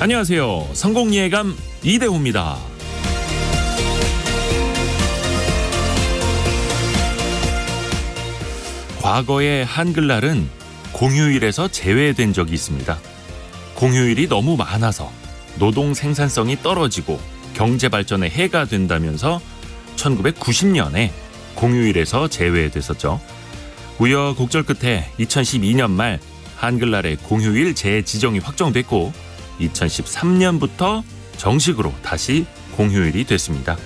안녕하세요. 성공예감 이대호입니다. 과거의 한글날은 공휴일에서 제외된 적이 있습니다. 공휴일이 너무 많아서 노동 생산성이 떨어지고 경제 발전에 해가 된다면서 1990년에 공휴일에서 제외됐었죠. 우여곡절 끝에 2012년 말 한글날의 공휴일 재지정이 확정됐고 2013년부터 정식으로 다시 공휴일이 됐습니다.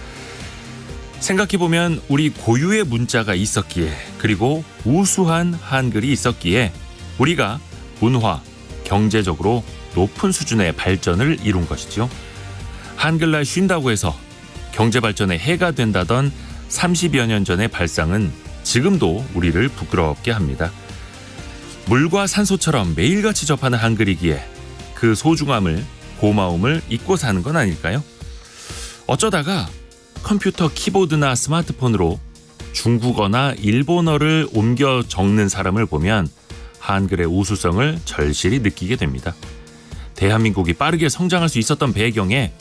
생각해보면 우리 고유의 문자가 있었기에 그리고 우수한 한글이 있었기에 우리가 문화, 경제적으로 높은 수준의 발전을 이룬 것이죠. 한글날 쉰다고 해서 경제 발전에 해가 된다던 30여 년 전의 발상은 지금도 우리를 부끄럽게 합니다. 물과 산소처럼 매일같이 접하는 한글이기에 그 소중함을, 고마움을 잊고 사는 건 아닐까요? 어쩌다가 컴퓨터 키보드나 스마트폰으로 중국어나 일본어를 옮겨 적는 사람을 보면 한글의 우수성을 절실히 느끼게 됩니다. 대한민국이 빠르게 성장할 수 있었던 배경에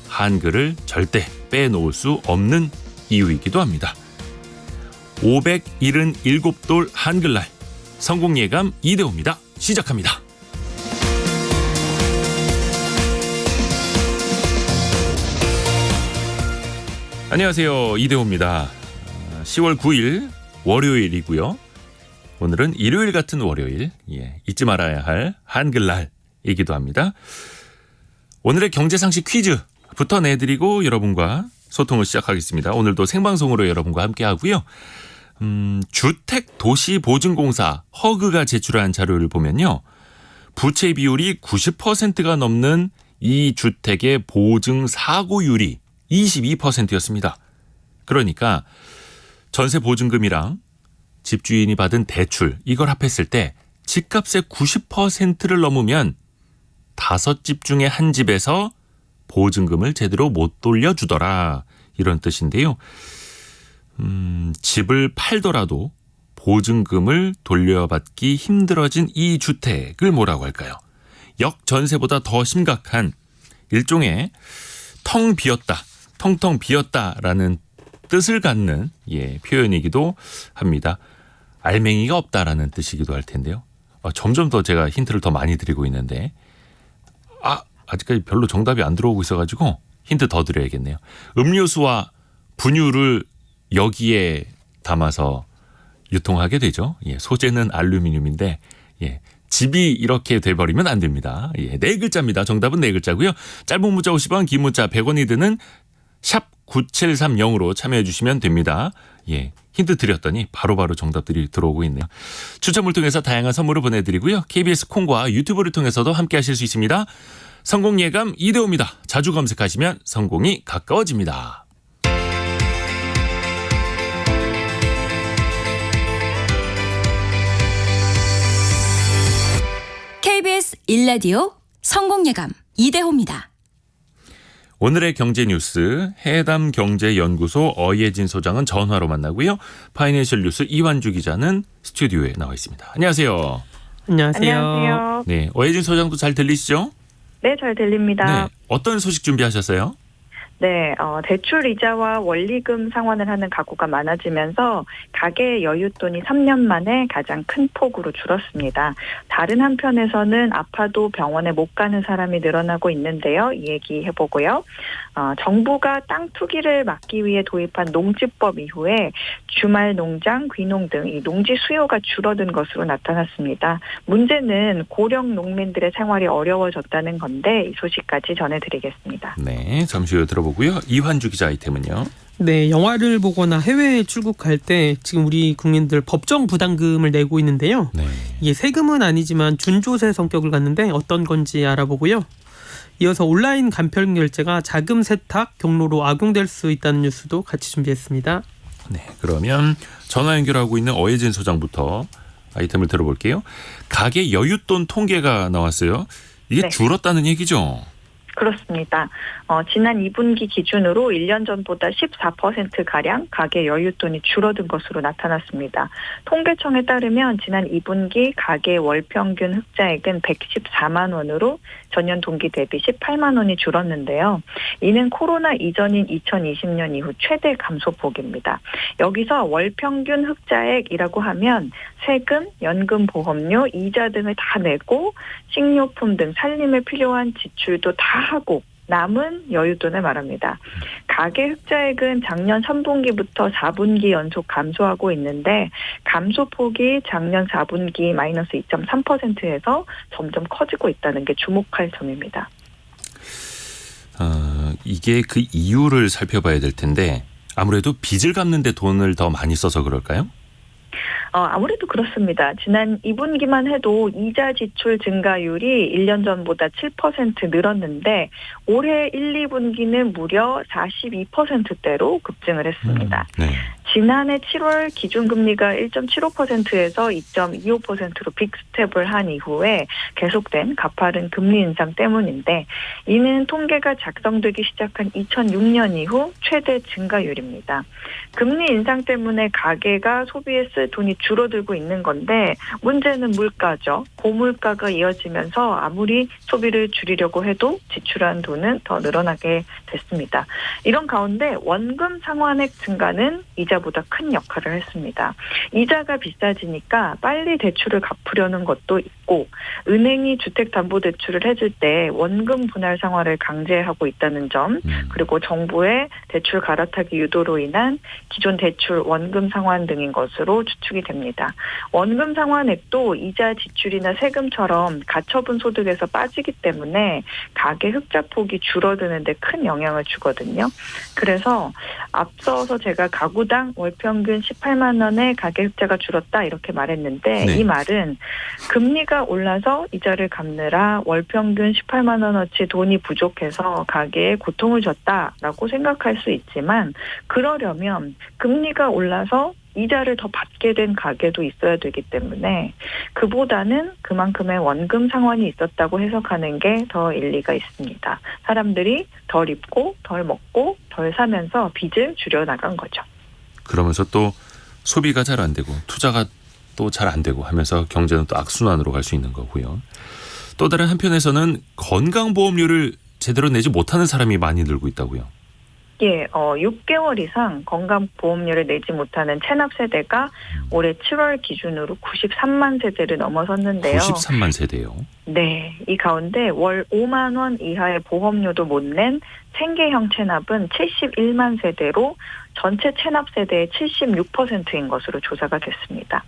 한글을 절대 빼놓을 수 없는 이유이기도 합니다. 577돌 한글날 성공예감 이대호입니다. 시작합니다. 안녕하세요. 이대호입니다. 10월 9일 월요일이고요. 오늘은 일요일 같은 월요일, 잊지 말아야 할 한글날이기도 합니다. 오늘의 경제상식 퀴즈부터 내드리고 여러분과 소통을 시작하겠습니다. 오늘도 생방송으로 여러분과 함께 하고요. 주택도시보증공사 허그가 제출한 자료를 보면요. 부채 비율이 90%가 넘는 이 주택의 보증 사고율이 22%였습니다. 그러니까 전세 보증금이랑 집주인이 받은 대출 이걸 합했을 때 집값의 90%를 넘으면 5집 중에 한 집에서 보증금을 제대로 못 돌려주더라 이런 뜻인데요. 집을 팔더라도 보증금을 돌려받기 힘들어진 이 주택을 뭐라고 할까요? 역전세보다 더 심각한 일종의 텅텅 비었다라는 뜻을 갖는 표현이기도 합니다. 알맹이가 없다라는 뜻이기도 할 텐데요. 점점 더 제가 힌트를 더 많이 드리고 있는데 아직까지 별로 정답이 안 들어오고 있어가지고 힌트 더 드려야겠네요. 음료수와 분유를 여기에 담아서 유통하게 되죠. 소재는 알루미늄인데 집이 이렇게 돼버리면 안 됩니다. 네 글자입니다. 정답은 네 글자고요. 짧은 문자 50원, 긴 문자 100원이 드는 샵 9730으로 참여해 주시면 됩니다. 힌트 드렸더니 바로바로 정답들이 들어오고 있네요. 추첨을 통해서 다양한 선물을 보내드리고요. KBS 콩과 유튜브를 통해서도 함께 하실 수 있습니다. 성공예감 이대호입니다. 자주 검색하시면 성공이 가까워집니다. KBS 1라디오 성공예감 이대호입니다. 오늘의 경제뉴스 해담경제연구소 어예진 소장은 전화로 만나고요. 파이낸셜 뉴스 이완주 기자는 스튜디오에 나와 있습니다. 안녕하세요. 안녕하세요. 네, 어예진 소장도 잘 들리시죠? 네, 잘 들립니다. 네, 어떤 소식 준비하셨어요? 네, 대출 이자와 원리금 상환을 하는 가구가 많아지면서 가계 여윳돈이 3년 만에 가장 큰 폭으로 줄었습니다. 다른 한편에서는 아파도 병원에 못 가는 사람이 늘어나고 있는데요. 이 얘기 해보고요. 정부가 땅 투기를 막기 위해 도입한 농지법 이후에 주말 농장, 귀농 등 이 농지 수요가 줄어든 것으로 나타났습니다. 문제는 고령 농민들의 생활이 어려워졌다는 건데 이 소식까지 전해드리겠습니다. 네, 잠시 후에 들어보고요. 이완주 기자 아이템은요? 네, 영화를 보거나 해외에 출국할 때 지금 우리 국민들 법정 부담금을 내고 있는데요. 네. 이게 세금은 아니지만 준조세 성격을 갖는데 어떤 건지 알아보고요. 이어서 온라인 간편 결제가 자금 세탁 경로로 악용될 수 있다는 뉴스도 같이 준비했습니다. 네, 그러면 전화 연결하고 있는 어예진 소장부터 아이템을 들어볼게요. 가계 여윳돈 통계가 나왔어요. 이게 네. 줄었다는 얘기죠? 그렇습니다. 지난 2분기 기준으로 1년 전보다 14%가량 가계 여윳돈이 줄어든 것으로 나타났습니다. 통계청에 따르면 지난 2분기 가계 월평균 흑자액은 114만 원으로 전년 동기 대비 18만 원이 줄었는데요. 이는 코로나 이전인 2020년 이후 최대 감소폭입니다. 여기서 월평균 흑자액이라고 하면 세금, 연금, 보험료, 이자 등을 다 내고 식료품 등 살림에 필요한 지출도 다 하고 남은 여윳돈을 말합니다. 가계 흑자액은 작년 3분기부터 4분기 연속 감소하고 있는데 감소폭이 작년 4분기 마이너스 2.3%에서 점점 커지고 있다는 게 주목할 점입니다. 이게 그 이유를 살펴봐야 될 텐데 아무래도 빚을 갚는 데 돈을 더 많이 써서 그럴까요? 아무래도 그렇습니다. 지난 2분기만 해도 이자 지출 증가율이 1년 전보다 7% 늘었는데 올해 1, 2분기는 무려 42%대로 급증을 했습니다. 네. 지난해 7월 기준금리가 1.75%에서 2.25%로 빅스텝을 한 이후에 계속된 가파른 금리 인상 때문인데 이는 통계가 작성되기 시작한 2006년 이후 최대 증가율입니다. 금리 인상 때문에 가계가 소비에 쓸 돈이 줄어들고 있는 건데 문제는 물가죠. 고물가가 이어지면서 아무리 소비를 줄이려고 해도 지출한 돈은 더 늘어나게 됐습니다. 이런 가운데 원금 상환액 증가는 이자보다 큰 역할을 했습니다. 이자가 비싸지니까 빨리 대출을 갚으려는 것도 있고 은행이 주택담보대출을 해줄 때 원금 분할 상환을 강제하고 있다는 점 그리고 정부의 대출 갈아타기 유도로 인한 기존 대출 원금 상환 등인 것으로 추측이 됩니다. 원금 상환액도 이자 지출이나 세금처럼 가처분 소득에서 빠지기 때문에 가계 흑자폭이 줄어드는 데 큰 영향을 주거든요. 그래서 앞서서 제가 가구당 월평균 18만 원의 가계 흑자가 줄었다 이렇게 말했는데 네. 이 말은 금리가 올라서 이자를 갚느라 월평균 18만 원어치 돈이 부족해서 가계에 고통을 줬다라고 생각할 수 있지만 그러려면 금리가 올라서 이자를 더 받게 된 가계도 있어야 되기 때문에 그보다는 그만큼의 원금 상환이 있었다고 해석하는 게 더 일리가 있습니다. 사람들이 덜 입고 덜 먹고 덜 사면서 빚을 줄여나간 거죠. 그러면서 또 소비가 잘 안 되고 투자가 또 잘 안 되고 하면서 경제는 또 악순환으로 갈 수 있는 거고요. 또 다른 한편에서는 건강보험료를 제대로 내지 못하는 사람이 많이 늘고 있다고요. 예, 6개월 이상 건강보험료를 내지 못하는 체납 세대가 올해 7월 기준으로 93만 세대를 넘어섰는데요. 93만 세대요. 네, 이 가운데 월 5만 원 이하의 보험료도 못 낸 생계형 체납은 71만 세대로 전체 체납 세대의 76%인 것으로 조사가 됐습니다.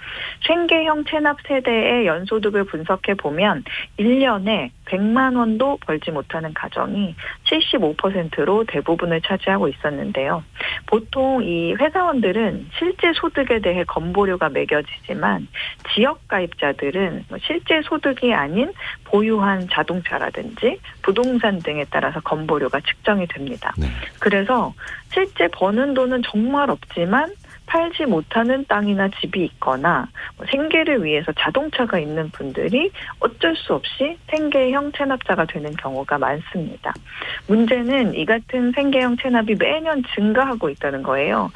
생계형 체납 세대의 연소득을 분석해 보면 1년에 100만 원도 벌지 못하는 가정이 75%로 대부분을 차지하고 있었는데요. 보통 이 회사원들은 실제 소득에 대해 건보료가 매겨지지만 지역가입자들은 실제 소득이 아닌 보유한 자동차라든지 부동산 등에 따라서 건보료가 측정이 됩니다. 네. 그래서 실제 버는 돈은 정말 없지만 팔지 못하는 땅이나 집이 있거나 생계를 위해서 자동차가 있는 분들이 어쩔 수 없이 생계형 체납자가 되는 경우가 많습니다. 문제는 이 같은 생계형 체납이 매년 증가하고 있다는 거예요.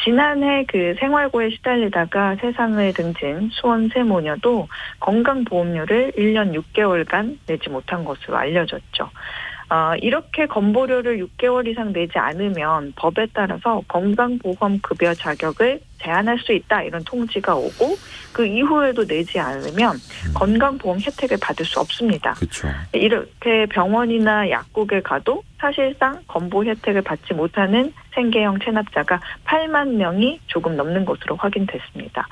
지난해 그 생활고에 시달리다가 세상을 등진 수원 세 모녀도 건강보험료를 1년 6개월간 내지 못한 것으로 알려졌죠. 이렇게 건보료를 6개월 이상 내지 않으면 법에 따라서 건강보험급여 자격을 제한할 수 있다 이런 통지가 오고 그 이후에도 내지 않으면 건강보험 혜택을 받을 수 없습니다. 그렇죠. 이렇게 병원이나 약국에 가도 사실상 건보 혜택을 받지 못하는 생계형 체납자가 8만 명이 조금 넘는 것으로 확인됐습니다.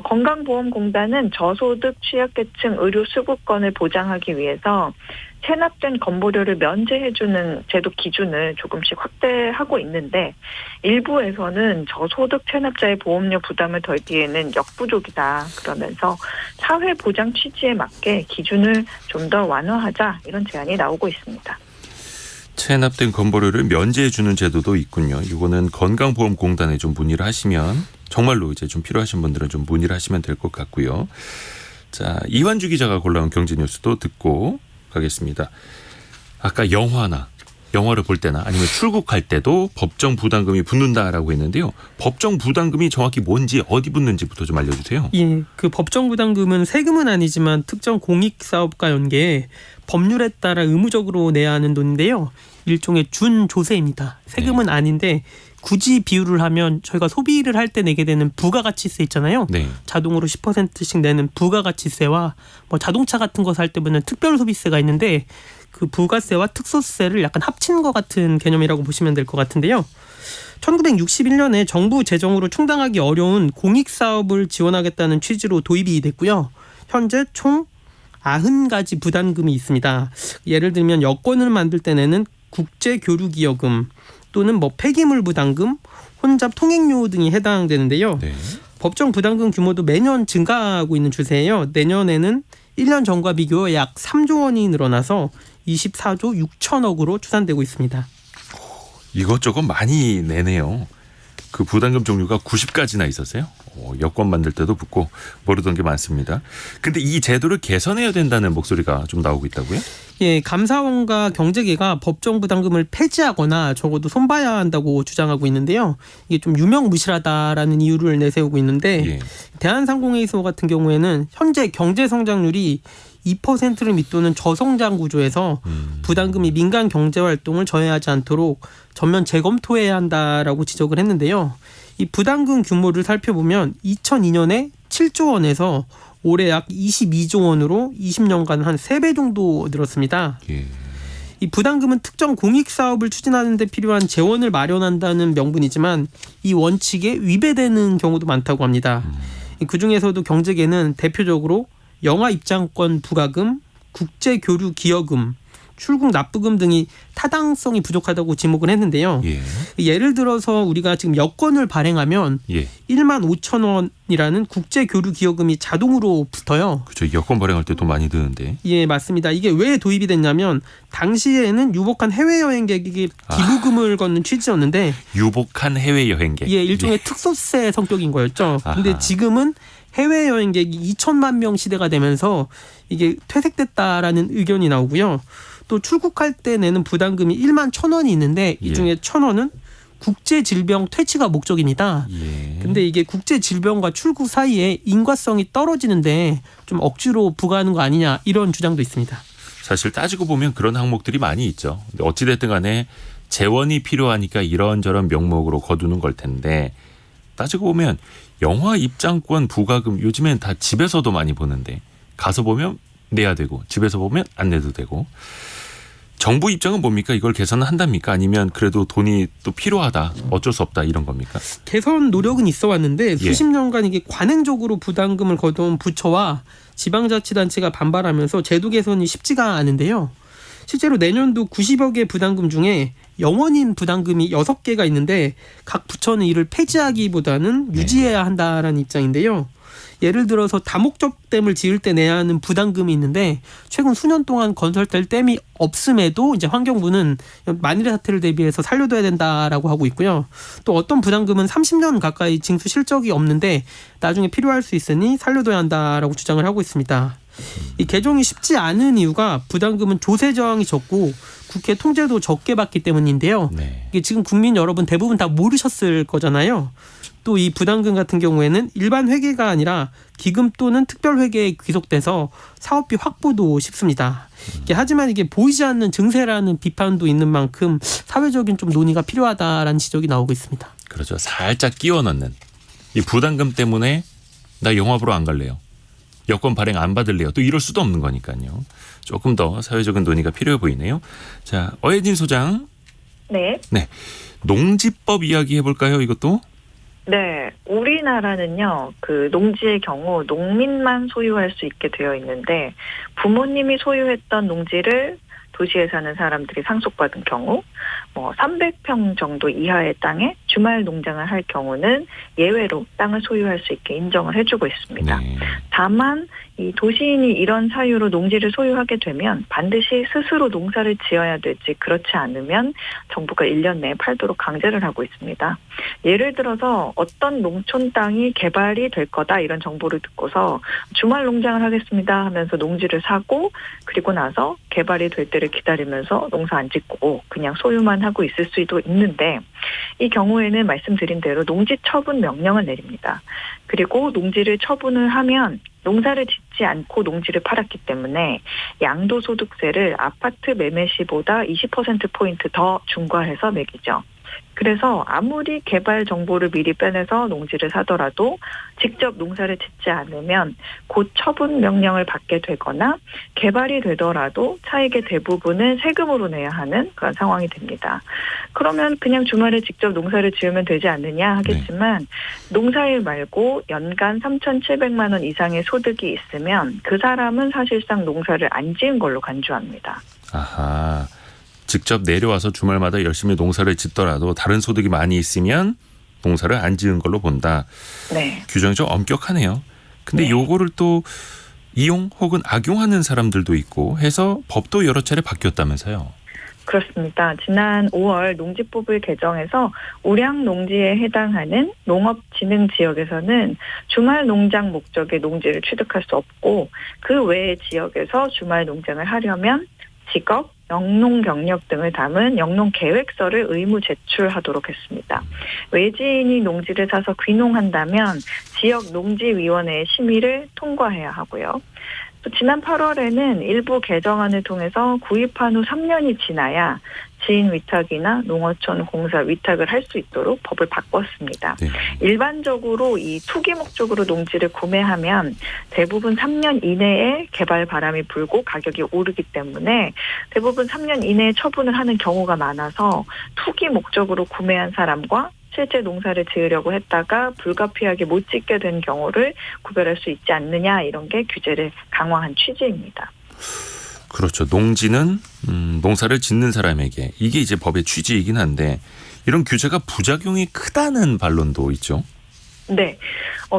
건강보험공단은 저소득 취약계층 의료 수급권을 보장하기 위해서 체납된 건보료를 면제해주는 제도 기준을 조금씩 확대하고 있는데 일부에서는 저소득 체납자의 보험료 부담을 덜기에는 역부족이다 그러면서 사회보장 취지에 맞게 기준을 좀 더 완화하자 이런 제안이 나오고 있습니다. 체납된 건보료를 면제해 주는 제도도 있군요. 이거는 건강보험공단에 좀 문의를 하시면 정말로 이제 좀 필요하신 분들은 좀 문의를 하시면 될 것 같고요. 자, 이완주 기자가 골라온 경제 뉴스도 듣고 가겠습니다. 아까 영화를 볼 때나 아니면 출국할 때도 법정 부담금이 붙는다라고 했는데요. 법정 부담금이 정확히 뭔지 어디 붙는지부터 좀 알려주세요. 예, 그 법정 부담금은 세금은 아니지만 특정 공익사업과 연계해 법률에 따라 의무적으로 내야 하는 돈인데요. 일종의 준조세입니다. 세금은 아닌데 굳이 비유를 하면 저희가 소비를 할 때 내게 되는 부가가치세 있잖아요. 네. 자동으로 10%씩 내는 부가가치세와 뭐 자동차 같은 거 살 때 보면 특별소비세가 있는데 그 부가세와 특소세를 약간 합친 것 같은 개념이라고 보시면 될 것 같은데요. 1961년에 정부 재정으로 충당하기 어려운 공익사업을 지원하겠다는 취지로 도입이 됐고요. 현재 총 90가지 부담금이 있습니다. 예를 들면 여권을 만들 때 내는 국제교류기여금 또는 뭐 폐기물 부담금, 혼잡 통행료 등이 해당되는데요. 네. 법정 부담금 규모도 매년 증가하고 있는 추세예요. 내년에는 1년 전과 비교 약 3조 원이 늘어나서 24조 6천억으로 추산되고 있습니다. 이것저것 많이 내네요. 그 부담금 종류가 90가지나 있었어요. 여권 만들 때도 붙고 모르던 게 많습니다. 근데 이 제도를 개선해야 된다는 목소리가 좀 나오고 있다고요? 예, 감사원과 경제계가 법정 부담금을 폐지하거나 적어도 손봐야 한다고 주장하고 있는데요. 이게 좀 유명무실하다라는 이유를 내세우고 있는데 예. 대한상공회의소 같은 경우에는 현재 경제 성장률이 2%를 밑도는 저성장 구조에서 부담금이 민간 경제 활동을 저해하지 않도록 전면 재검토해야 한다라고 지적을 했는데요. 이 부담금 규모를 살펴보면 2002년에 7조 원에서 올해 약 22조 원으로 20년간 한 3배 정도 늘었습니다. 예. 이 부담금은 특정 공익사업을 추진하는 데 필요한 재원을 마련한다는 명분이지만 이 원칙에 위배되는 경우도 많다고 합니다. 그중에서도 경제계는 대표적으로 영화 입장권 부과금, 국제교류 기여금, 출국 납부금 등이 타당성이 부족하다고 지목을 했는데요. 예. 예를 들어서 우리가 지금 여권을 발행하면 예. 1만 5천 원이라는 국제교류 기여금이 자동으로 붙어요. 그렇죠. 여권 발행할 때 돈 많이 드는데. 예, 맞습니다. 이게 왜 도입이 됐냐면 당시에는 유복한 해외여행객에게 기부금을 걷는 취지였는데 유복한 해외 여행객. 예, 일종의 특소세 성격인 거였죠. 근데 아하. 지금은 해외여행객이 2천만 명 시대가 되면서 이게 퇴색됐다라는 의견이 나오고요. 또 출국할 때 내는 부담금이 1만 1,000원이 있는데 이 중에 1,000원은 국제질병 퇴치가 목적입니다. 예. 근데 이게 국제질병과 출국 사이에 인과성이 떨어지는데 좀 억지로 부과하는 거 아니냐 이런 주장도 있습니다. 사실 따지고 보면 그런 항목들이 많이 있죠. 근데 어찌됐든 간에 재원이 필요하니까 이런저런 명목으로 거두는 걸 텐데 따지고 보면 영화 입장권 부과금 요즘엔 다 집에서도 많이 보는데 가서 보면 내야 되고 집에서 보면 안 내도 되고 정부 입장은 뭡니까? 이걸 개선한답니까? 아니면 그래도 돈이 또 필요하다 어쩔 수 없다 이런 겁니까? 개선 노력은 있어 왔는데 수십 년간 이게 관행적으로 부담금을 거둬온 부처와 지방자치단체가 반발하면서 제도 개선이 쉽지가 않은데요. 실제로 내년도 90여 개 부담금 중에 영원인 부담금이 6개가 있는데 각 부처는 이를 폐지하기보다는 유지해야 한다라는 입장인데요. 예를 들어서 다목적댐을 지을 때 내야 하는 부담금이 있는데 최근 수년 동안 건설될 댐이 없음에도 이제 환경부는 만일의 사태를 대비해서 살려둬야 된다라고 하고 있고요. 또 어떤 부담금은 30년 가까이 징수 실적이 없는데 나중에 필요할 수 있으니 살려둬야 한다라고 주장을 하고 있습니다. 이 개정이 쉽지 않은 이유가 부담금은 조세 저항이 적고 국회 통제도 적게 받기 때문인데요. 네. 이게 지금 국민 여러분 대부분 다 모르셨을 거잖아요. 또 이 부담금 같은 경우에는 일반 회계가 아니라 기금 또는 특별 회계에 귀속돼서 사업비 확보도 쉽습니다. 하지만 이게 보이지 않는 증세라는 비판도 있는 만큼 사회적인 좀 논의가 필요하다라는 지적이 나오고 있습니다. 그렇죠. 살짝 끼워 넣는 이 부담금 때문에 나 영화 보러 안 갈래요. 여권 발행 안 받을래요. 또 이럴 수도 없는 거니까요. 조금 더 사회적인 논의가 필요해 보이네요. 자, 어예진 소장. 네. 네. 농지법 이야기 해볼까요? 이것도? 네, 우리나라는요, 그 농지의 경우 농민만 소유할 수 있게 되어 있는데 부모님이 소유했던 농지를 도시에 사는 사람들이 상속받은 경우, 300평 정도 이하의 땅에 주말 농장을 할 경우는 예외로 땅을 소유할 수 있게 인정을 해주고 있습니다. 네. 다만 이 도시인이 이런 사유로 농지를 소유하게 되면 반드시 스스로 농사를 지어야 되지 그렇지 않으면 정부가 1년 내에 팔도록 강제를 하고 있습니다. 예를 들어서 어떤 농촌 땅이 개발이 될 거다 이런 정보를 듣고서 주말 농장을 하겠습니다 하면서 농지를 사고 그리고 나서 개발이 될 때를 기다리면서 농사 안 짓고 그냥 소유만 하고 있을 수도 있는데 이 경우에는 말씀드린 대로 농지 처분 명령을 내립니다. 그리고 농지를 처분을 하면 농사를 짓지 않고 농지를 팔았기 때문에 양도소득세를 아파트 매매 시보다 20%포인트 더 중과해서 매기죠. 그래서 아무리 개발 정보를 미리 빼내서 농지를 사더라도 직접 농사를 짓지 않으면 곧 처분 명령을 받게 되거나 개발이 되더라도 차익의 대부분은 세금으로 내야 하는 그런 상황이 됩니다. 그러면 그냥 주말에 직접 농사를 지으면 되지 않느냐 하겠지만 농사일 말고 연간 3,700만 원 이상의 소득이 있으면 그 사람은 사실상 농사를 안 지은 걸로 간주합니다. 아하. 직접 내려와서 주말마다 열심히 농사를 짓더라도 다른 소득이 많이 있으면 농사를 안 지은 걸로 본다. 네. 규정이 좀 엄격하네요. 근데 네. 요거를 또 이용 혹은 악용하는 사람들도 있고 해서 법도 여러 차례 바뀌었다면서요. 그렇습니다. 지난 5월 농지법을 개정해서 우량 농지에 해당하는 농업진흥지역에서는 주말 농장 목적의 농지를 취득할 수 없고 그 외의 지역에서 주말 농장을 하려면 직업, 영농 경력 등을 담은 영농 계획서를 의무 제출하도록 했습니다. 외지인이 농지를 사서 귀농한다면 지역 농지위원회의 심의를 통과해야 하고요. 또 지난 8월에는 일부 개정안을 통해서 구입한 후 3년이 지나야 지인 위탁이나 농어촌 공사 위탁을 할 수 있도록 법을 바꿨습니다. 네. 일반적으로 이 투기 목적으로 농지를 구매하면 대부분 3년 이내에 개발 바람이 불고 가격이 오르기 때문에 대부분 3년 이내에 처분을 하는 경우가 많아서 투기 목적으로 구매한 사람과 실제 농사를 지으려고 했다가 불가피하게 못 짓게 된 경우를 구별할 수 있지 않느냐 이런 게 규제를 강화한 취지입니다. 그렇죠. 농지는 농사를 짓는 사람에게 이게 이제 법의 취지이긴 한데 이런 규제가 부작용이 크다는 반론도 있죠. 네.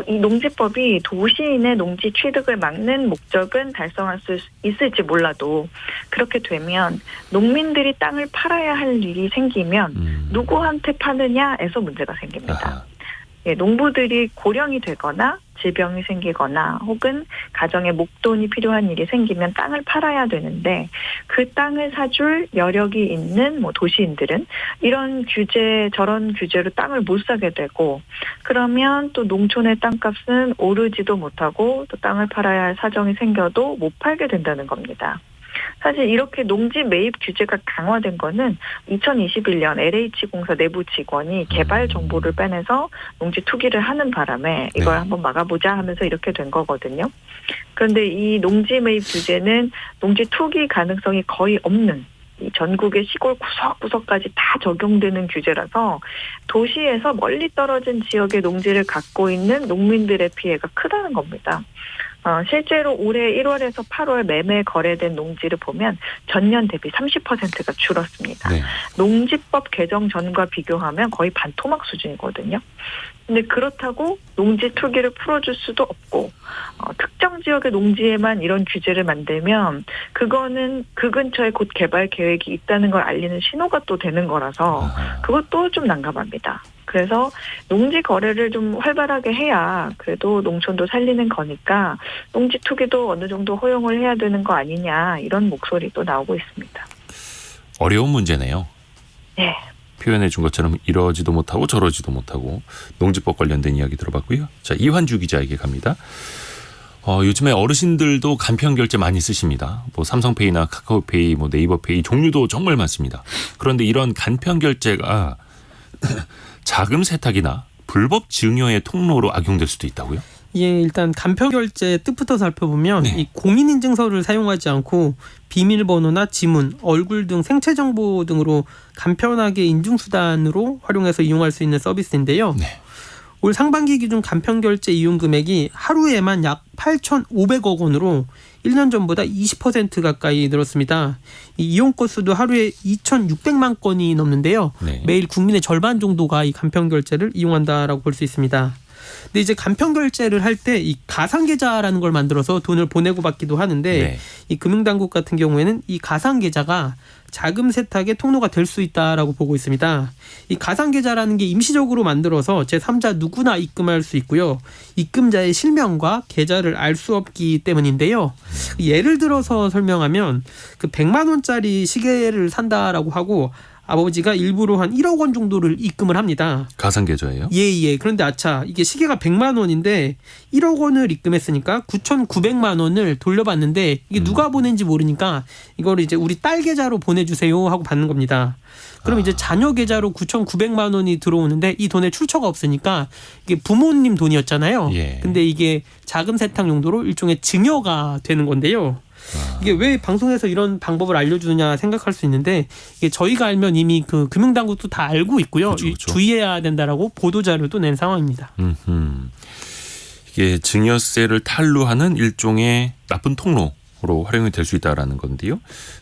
이 농지법이 도시인의 농지 취득을 막는 목적은 달성할 수 있을지 몰라도 그렇게 되면 농민들이 땅을 팔아야 할 일이 생기면 누구한테 파느냐에서 문제가 생깁니다. 아하. 예, 농부들이 고령이 되거나 질병이 생기거나 혹은 가정에 목돈이 필요한 일이 생기면 땅을 팔아야 되는데 그 땅을 사줄 여력이 있는 도시인들은 이런 규제 저런 규제로 땅을 못 사게 되고 그러면 또 농촌의 땅값은 오르지도 못하고 또 땅을 팔아야 할 사정이 생겨도 못 팔게 된다는 겁니다. 사실 이렇게 농지 매입 규제가 강화된 거는 2021년 LH공사 내부 직원이 개발 정보를 빼내서 농지 투기를 하는 바람에 이걸 네. 한번 막아보자 하면서 이렇게 된 거거든요. 그런데 이 농지 매입 규제는 농지 투기 가능성이 거의 없는 이 전국의 시골 구석구석까지 다 적용되는 규제라서 도시에서 멀리 떨어진 지역의 농지를 갖고 있는 농민들의 피해가 크다는 겁니다. 실제로 올해 1월에서 8월 매매 거래된 농지를 보면 전년 대비 30%가 줄었습니다. 네. 농지법 개정 전과 비교하면 거의 반토막 수준이거든요. 근데 그렇다고 농지 투기를 풀어줄 수도 없고 특정 지역의 농지에만 이런 규제를 만들면 그거는 그 근처에 곧 개발 계획이 있다는 걸 알리는 신호가 또 되는 거라서 그것도 좀 난감합니다. 그래서 농지 거래를 좀 활발하게 해야 그래도 농촌도 살리는 거니까 농지 투기도 어느 정도 허용을 해야 되는 거 아니냐 이런 목소리도 나오고 있습니다. 어려운 문제네요. 네. 표현해 준 것처럼 이러지도 못하고 저러지도 못하고 농지법 관련된 이야기 들어봤고요. 자, 이환주 기자에게 갑니다. 요즘에 어르신들도 간편 결제 많이 쓰십니다. 삼성페이나 카카오페이, 네이버페이 종류도 정말 많습니다. 그런데 이런 간편 결제가 자금 세탁이나 불법 증여의 통로로 악용될 수도 있다고요? 예, 일단 간편 결제 뜻부터 살펴보면 네. 이 공인인증서를 사용하지 않고 비밀번호나 지문, 얼굴 등 생체 정보 등으로 간편하게 인증수단으로 활용해서 이용할 수 있는 서비스인데요. 네. 올 상반기 기준 간편 결제 이용 금액이 하루에만 약 8,500억 원으로 1년 전보다 20% 가까이 늘었습니다. 이 이용 건수도 하루에 2,600만 건이 넘는데요. 네. 매일 국민의 절반 정도가 이 간편 결제를 이용한다라고 볼 수 있습니다. 근데 이제 간편 결제를 할 때 이 가상 계좌라는 걸 만들어서 돈을 보내고 받기도 하는데 네. 이 금융당국 같은 경우에는 이 가상 계좌가 자금 세탁의 통로가 될 수 있다라고 보고 있습니다. 이 가상 계좌라는 게 임시적으로 만들어서 제3자 누구나 입금할 수 있고요. 입금자의 실명과 계좌를 알 수 없기 때문인데요. 예를 들어서 설명하면 그 100만 원짜리 시계를 산다라고 하고 아버지가 일부러 한 1억 원 정도를 입금을 합니다. 가상 계좌예요? 예. 그런데 아차 이게 시계가 100만 원인데 1억 원을 입금했으니까 9,900만 원을 돌려받는데 이게 누가 보낸지 모르니까 이거를 이제 우리 딸 계좌로 보내주세요 하고 받는 겁니다. 그럼 이제 자녀 계좌로 9,900만 원이 들어오는데 이 돈에 출처가 없으니까 이게 부모님 돈이었잖아요. 예. 근데 이게 자금 세탁 용도로 일종의 증여가 되는 건데요. 이게 왜 방송에서 이런 방법을 알려주느냐 생각할 수 있는데 이게 저희가 알면 이미 그 금융당국도 다 알고 있고요. 그렇죠. 주의해야 된다라고 보도자료도 낸 상황입니다. 이게 증여세를 탈루하는 일종의 나쁜 통로로 활용이 될 수 있다라는 건데요.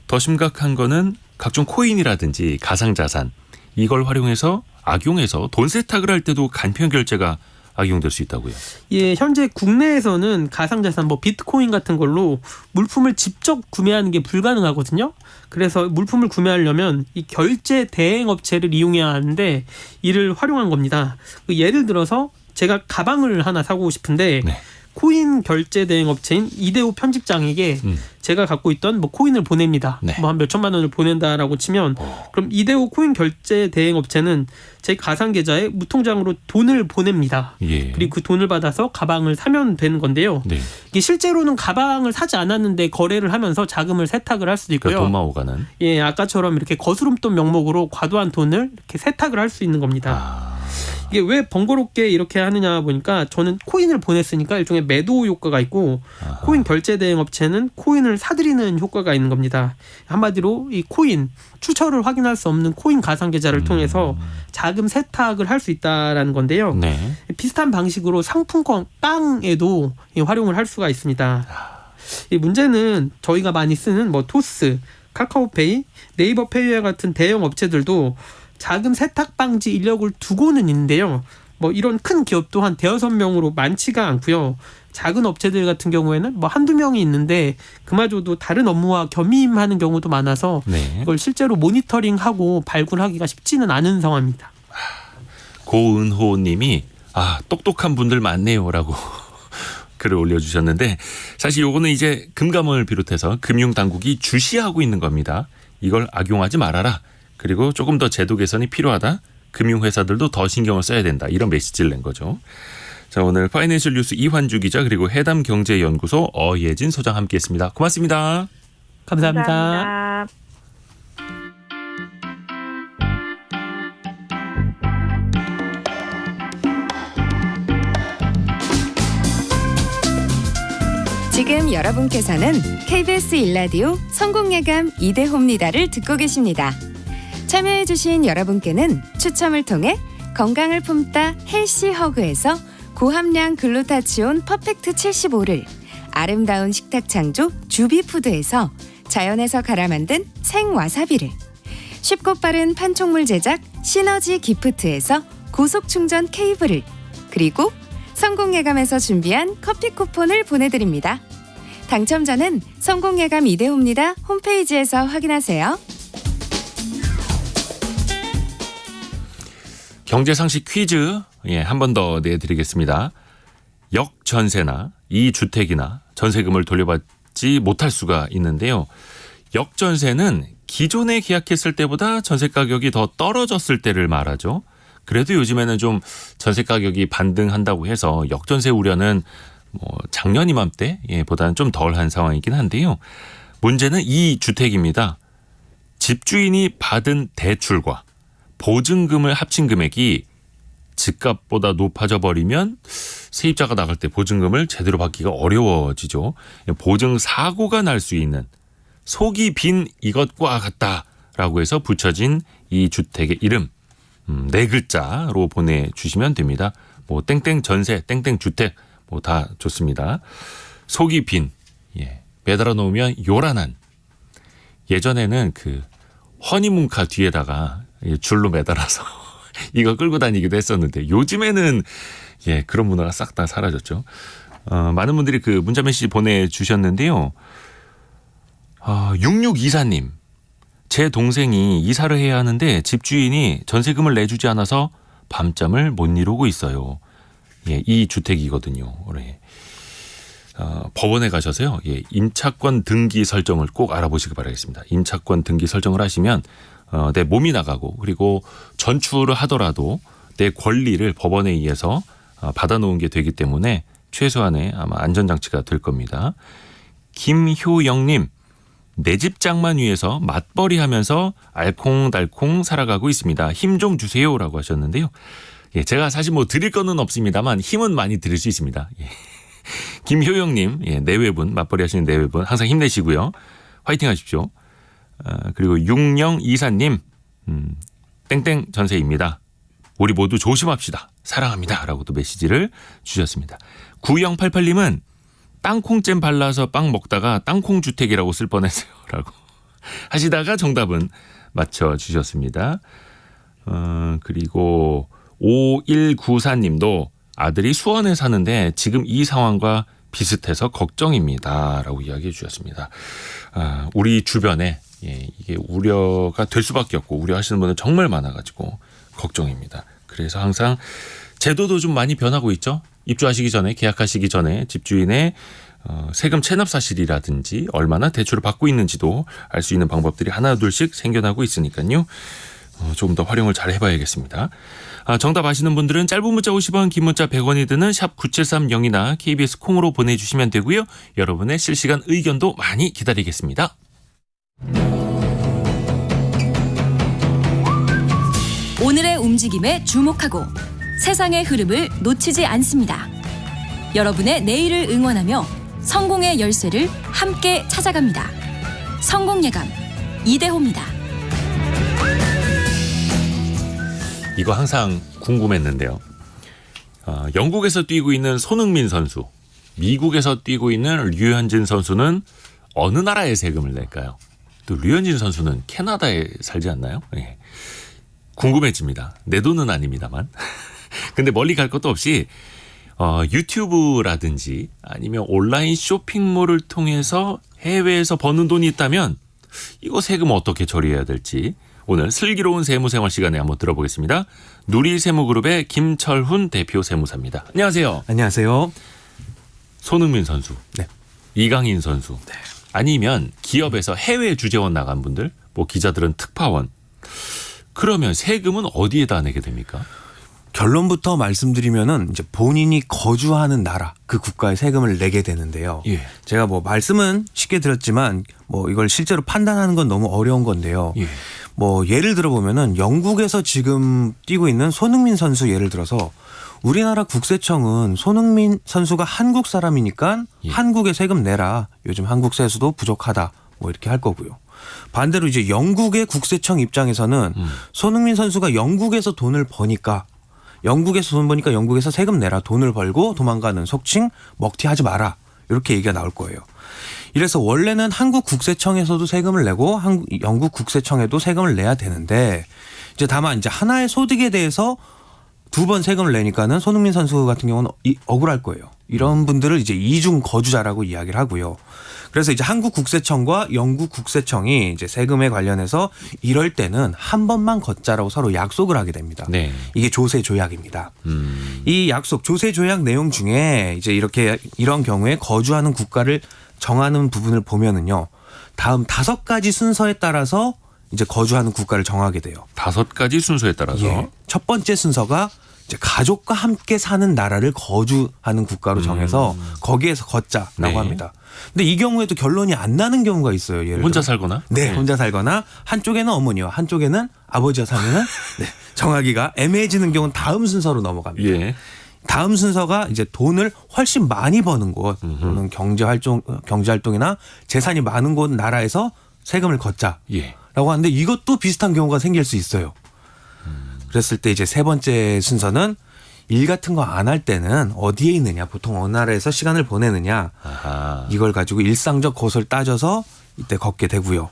더 심각한 거는 각종 코인이라든지 가상자산 이걸 활용해서 악용해서 돈 세탁을 할 때도 간편 결제가 악용될 수 있다고요. 예, 현재 국내에서는 가상자산 뭐 비트코인 같은 걸로 물품을 직접 구매하는 게 불가능하거든요. 그래서 물품을 구매하려면 이 결제 대행 업체를 이용해야 하는데 이를 활용한 겁니다. 예를 들어서 제가 가방을 하나 사고 싶은데 네. 코인 결제 대행 업체인 이대호 편집장에게 제가 갖고 있던 뭐 코인을 보냅니다. 네. 뭐 한 몇천만 원을 보낸다라고 치면 그럼 이대호 코인 결제 대행 업체는 제 가상 계좌에 무통장으로 돈을 보냅니다. 예. 그리고 그 돈을 받아서 가방을 사면 되는 건데요. 네. 이게 실제로는 가방을 사지 않았는데 거래를 하면서 자금을 세탁을 할 수도 있고요. 그러니까 돈만 오가는. 예, 아까처럼 이렇게 거스름돈 명목으로 과도한 돈을 이렇게 세탁을 할 수 있는 겁니다. 이게 왜 번거롭게 이렇게 하느냐 보니까 저는 코인을 보냈으니까 일종의 매도 효과가 있고 코인 결제 대행 업체는 코인을 사들이는 효과가 있는 겁니다. 한마디로 이 코인 출처를 확인할 수 없는 코인 가상 계좌를 통해서 자금 세탁을 할 수 있다라는 건데요. 네. 비슷한 방식으로 상품권 빵에도 활용을 할 수가 있습니다. 이 문제는 저희가 많이 쓰는 뭐 토스, 카카오페이, 네이버 페이와 같은 대형 업체들도 자금 세탁 방지 인력을 두고는 있는데요. 뭐 이런 큰 기업도 한 대여섯 명으로 많지가 않고요. 작은 업체들 같은 경우에는 뭐 한두 명이 있는데 그마저도 다른 업무와 겸임하는 경우도 많아서 네. 이걸 실제로 모니터링하고 발굴하기가 쉽지는 않은 상황입니다. 고은호 님이 똑똑한 분들 많네요라고 글을 올려주셨는데 사실 요거는 이제 금감원을 비롯해서 금융당국이 주시하고 있는 겁니다. 이걸 악용하지 말아라. 그리고 조금 더 제도 개선이 필요하다. 금융회사들도 더 신경을 써야 된다. 이런 메시지를 낸 거죠. 자, 오늘 파이낸셜 뉴스 이환주 기자 그리고 해담경제연구소 어예진 소장 함께했습니다. 고맙습니다. 감사합니다. 감사합니다. 지금 여러분께서는 KBS 일라디오 성공예감 이대호입니다를 듣고 계십니다. 참여해주신 여러분께는 추첨을 통해 건강을 품다 헬시허그에서 고함량 글루타치온 퍼펙트 75를 아름다운 식탁 창조 주비푸드에서 자연에서 갈아 만든 생와사비를 쉽고 빠른 판촉물 제작 시너지 기프트에서 고속충전 케이블을 그리고 성공예감에서 준비한 커피 쿠폰을 보내드립니다. 당첨자는 성공예감 이대호입니다 홈페이지에서 확인하세요. 경제상식 퀴즈 한 번 더 내드리겠습니다. 역전세나 이주택이나 전세금을 돌려받지 못할 수가 있는데요. 역전세는 기존에 계약했을 때보다 전세 가격이 더 떨어졌을 때를 말하죠. 그래도 요즘에는 좀 전세 가격이 반등한다고 해서 역전세 우려는 작년 이맘때 보다는 좀 덜한 상황이긴 한데요. 문제는 이 주택입니다. 집주인이 받은 대출과 보증금을 합친 금액이 집값보다 높아져 버리면 세입자가 나갈 때 보증금을 제대로 받기가 어려워지죠. 보증 사고가 날 수 있는 속이 빈 이것과 같다라고 해서 붙여진 이 주택의 이름 4글자로 보내주시면 됩니다. 뭐 땡땡 전세, 땡땡 주택 뭐 다 좋습니다. 속이 빈, 매달아 놓으면 요란한. 예전에는 그 허니문카 뒤에다가 줄로 매달아서 이거 끌고 다니기도 했었는데 요즘에는 예 그런 문화가 싹 다 사라졌죠. 많은 분들이 그 문자 메시지 보내주셨는데요. 6624님. 제 동생이 이사를 해야 하는데 집주인이 전세금을 내주지 않아서 밤잠을 못 이루고 있어요. 예, 이 주택이거든요. 네. 법원에 가셔서요. 예, 임차권 등기 설정을 꼭 알아보시기 바라겠습니다. 임차권 등기 설정을 하시면 내 몸이 나가고 그리고 전출을 하더라도 내 권리를 법원에 의해서 받아놓은 게 되기 때문에 최소한의 아마 안전장치가 될 겁니다. 김효영님. 내 집 장만 위해서 맞벌이 하면서 알콩달콩 살아가고 있습니다. 힘 좀 주세요라고 하셨는데요. 예, 제가 사실 뭐 드릴 거는 없습니다만 힘은 많이 드릴 수 있습니다. 예. 김효영님, 예, 내외분, 맞벌이 하시는 내외분 항상 힘내시고요. 화이팅 하십시오. 그리고 6024님, 땡땡 전세입니다. 우리 모두 조심합시다. 사랑합니다. 라고 또 메시지를 주셨습니다. 9088님은 땅콩잼 발라서 빵 먹다가 땅콩 주택이라고 쓸 뻔했어요. 라고 하시다가 정답은 맞춰주셨습니다. 그리고 5194님도 아들이 수원에 사는데 지금 이 상황과 비슷해서 걱정입니다. 라고 이야기해 주셨습니다. 우리 주변에 예, 이게 우려가 될 수밖에 없고 우려하시는 분은 정말 많아가지고 걱정입니다. 그래서 항상 제도도 좀 많이 변하고 있죠. 입주하시기 전에 계약하시기 전에 집주인의 세금 체납 사실이라든지 얼마나 대출을 받고 있는지도 알 수 있는 방법들이 하나 둘씩 생겨나고 있으니까요. 조금 더 활용을 잘 해봐야겠습니다. 정답 아시는 분들은 짧은 문자 50원, 긴 문자 100원이 드는 샵 9730이나 KBS 콩으로 보내주시면 되고요. 여러분의 실시간 의견도 많이 기다리겠습니다. 오늘의 움직임에 주목하고 세상의 흐름을 놓치지 않습니다. 여러분의 내일을 응원하며 성공의 열쇠를 함께 찾아갑니다. 성공예감 이대호입니다. 이거 항상 궁금했는데요. 영국에서 뛰고 있는 손흥민 선수, 미국에서 뛰고 있는 류현진 선수는 어느 나라에 세금을 낼까요? 또 류현진 선수는 캐나다에 살지 않나요? 예. 궁금해집니다. 내 돈은 아닙니다만. 근데 멀리 갈 것도 없이 유튜브라든지 아니면 온라인 쇼핑몰을 통해서 해외에서 버는 돈이 있다면 이거 세금 어떻게 처리해야 될지 오늘 슬기로운 세무생활 시간에 한번 들어보겠습니다. 누리세무그룹의 김철훈 대표 세무사입니다. 안녕하세요. 안녕하세요. 손흥민 선수, 네. 이강인 선수, 아니면 기업에서 해외 주재원 나간 분들, 뭐 기자들은 특파원. 그러면 세금은 어디에다 내게 됩니까? 결론부터 말씀드리면은 이제 본인이 거주하는 나라, 그 국가에 세금을 내게 되는데요. 예. 제가 뭐 말씀은 쉽게 드렸지만 뭐 이걸 실제로 판단하는 건 너무 어려운 건데요. 예. 뭐 예를 들어 보면은 영국에서 지금 뛰고 있는 손흥민 선수 예를 들어서 우리나라 국세청은 손흥민 선수가 한국 사람이니까 예. 한국에 세금 내라. 요즘 한국 세수도 부족하다. 뭐 이렇게 할 거고요. 반대로 이제 영국의 국세청 입장에서는 손흥민 선수가 영국에서 돈을 버니까 영국에서 세금 내라. 돈을 벌고 도망가는 속칭 먹튀하지 마라. 이렇게 얘기가 나올 거예요. 이래서 원래는 한국 국세청에서도 세금을 내고 영국 국세청에도 세금을 내야 되는데 이제 다만 이제 하나의 소득에 대해서 두 번 세금을 내니까는 손흥민 선수 같은 경우는 억울할 거예요. 이런 분들을 이제 이중 거주자라고 이야기를 하고요. 그래서 이제 한국 국세청과 영국 국세청이 이제 세금에 관련해서 이럴 때는 한 번만 걷자라고 서로 약속을 하게 됩니다. 네. 이게 조세 조약입니다. 이 약속 조세 조약 내용 중에 이제 이런 경우에 거주하는 국가를 정하는 부분을 보면은요. 다음 5가지 순서에 따라서 이제 거주하는 국가를 정하게 돼요. 5가지 순서에 따라서. 예. 첫 번째 순서가 이제 가족과 함께 사는 나라를 거주하는 국가로 정해서 거기에서 걷자라고 네. 합니다. 근데 이 경우에도 결론이 안 나는 경우가 있어요. 예를 혼자 들어. 살거나? 네, 혼자 살거나 한쪽에는 어머니와 한쪽에는 아버지가 살면은 네, 정하기가 애매해지는 경우는 다음 순서로 넘어갑니다. 예. 다음 순서가 이제 돈을 훨씬 많이 버는 곳 또는 경제활동이나 재산이 많은 곳 나라에서 세금을 걷자라고 예. 하는데 이것도 비슷한 경우가 생길 수 있어요. 그랬을 때 이제 세 번째 순서는 일 같은 거 안 할 때는 어디에 있느냐, 보통 어느 나라에서 시간을 보내느냐 아하. 이걸 가지고 일상적 것을 따져서 이때 걷게 되고요.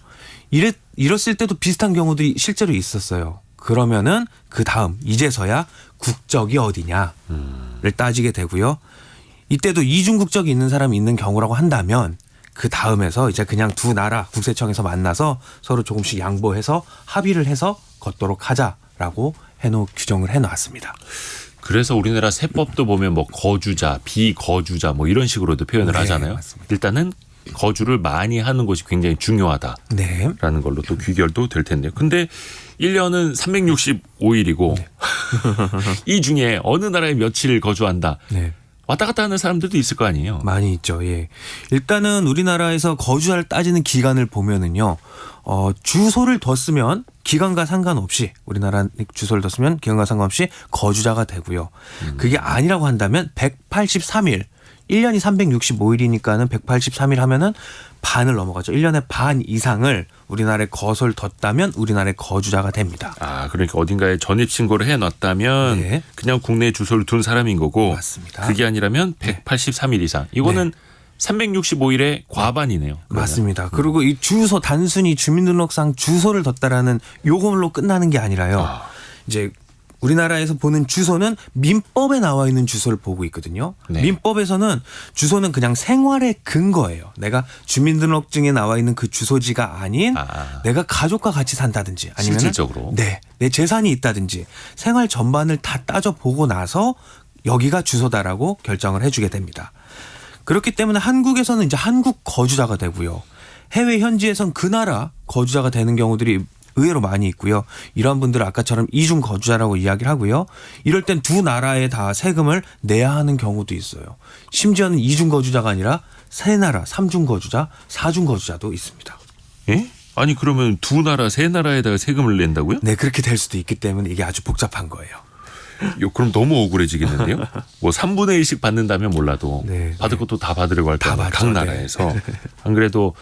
이랬을 때도 비슷한 경우들이 실제로 있었어요. 그러면은 그 다음 이제서야 국적이 어디냐를 따지게 되고요. 이때도 이중 국적이 있는 사람이 있는 경우라고 한다면 그 다음에서 이제 그냥 두 나라 국세청에서 만나서 서로 조금씩 양보해서 합의를 해서 걷도록 하자라고 규정을 해놨습니다. 그래서 우리나라 세법도 보면 뭐 거주자, 비거주자 뭐 이런 식으로도 표현을 네, 하잖아요. 맞습니다. 일단은 거주를 많이 하는 것이 굉장히 중요하다라는 네. 걸로 또 귀결도 될 텐데요. 근데 1년은 365일이고 이 중에 어느 나라에 며칠 거주한다. 네. 왔다 갔다 하는 사람들도 있을 거 아니에요. 많이 있죠. 예. 일단은 우리나라에서 거주할 따지는 기간을 보면은요. 주소를 뒀으면 기간과 상관없이 우리나라 주소를 뒀으면 기간과 상관없이 거주자가 되고요. 그게 아니라고 한다면 183일 1년이 365일이니까는 183일 하면은 반을 넘어가죠. 1년에 반 이상을 우리나라에 거소를 뒀다면 우리나라의 거주자가 됩니다. 아, 그러니까 어딘가에 전입신고를 해놨다면 네. 그냥 국내에 주소를 둔 사람인 거고 맞습니다. 그게 아니라면 183일 이상. 이거는 365일의 과반이네요. 그러면. 맞습니다. 그리고 이 주소 단순히 주민등록상 주소를 뒀다라는 요걸로 끝나는 게 아니라요. 이제 우리나라에서 보는 주소는 민법에 나와 있는 주소를 보고 있거든요. 네. 민법에서는 주소는 그냥 생활의 근거예요. 내가 주민등록증에 나와 있는 그 주소지가 아닌 내가 가족과 같이 산다든지 아니면 실질적으로 내 재산이 있다든지 생활 전반을 다 따져보고 나서 여기가 주소다라고 결정을 해주게 됩니다. 그렇기 때문에 한국에서는 이제 한국 거주자가 되고요. 해외 현지에선 그 나라 거주자가 되는 경우들이 의외로 많이 있고요. 이런 분들은 아까처럼 이중 거주자라고 이야기를 하고요. 이럴 땐 두 나라에 다 세금을 내야 하는 경우도 있어요. 심지어는 이중 거주자가 아니라 세 나라, 삼중 거주자, 사중 거주자도 있습니다. 예? 아니 그러면 두 나라, 세 나라에다가 세금을 낸다고요? 네, 그렇게 될 수도 있기 때문에 이게 아주 복잡한 거예요. 그럼 너무 억울해지겠는데요? 뭐 3분의 1씩 받는다면 몰라도 네, 받을 것도 다 받으려고 할 다 거예요. 받죠. 각 나라에서. 안 그래도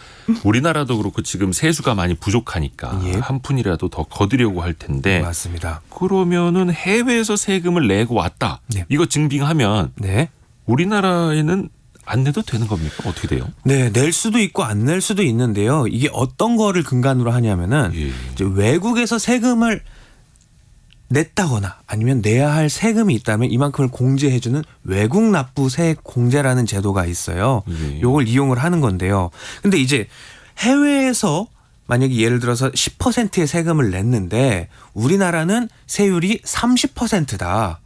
우리나라도 그렇고 지금 세수가 많이 부족하니까 예. 한 푼이라도 더 거두려고 할 텐데 맞습니다. 그러면은 해외에서 세금을 내고 왔다. 네. 이거 증빙하면 네. 우리나라에는 안 내도 되는 겁니까? 어떻게 돼요? 네, 낼 수도 있고 안 낼 수도 있는데요. 이게 어떤 거를 근간으로 하냐면은 예. 이제 외국에서 세금을 냈다거나 아니면 내야 할 세금이 있다면 이만큼을 공제해주는 외국 납부 세액 공제라는 제도가 있어요. 예. 요걸 이용을 하는 건데요. 근데 이제 해외에서 만약에 예를 들어서 10%의 세금을 냈는데 우리나라는 세율이 30%다.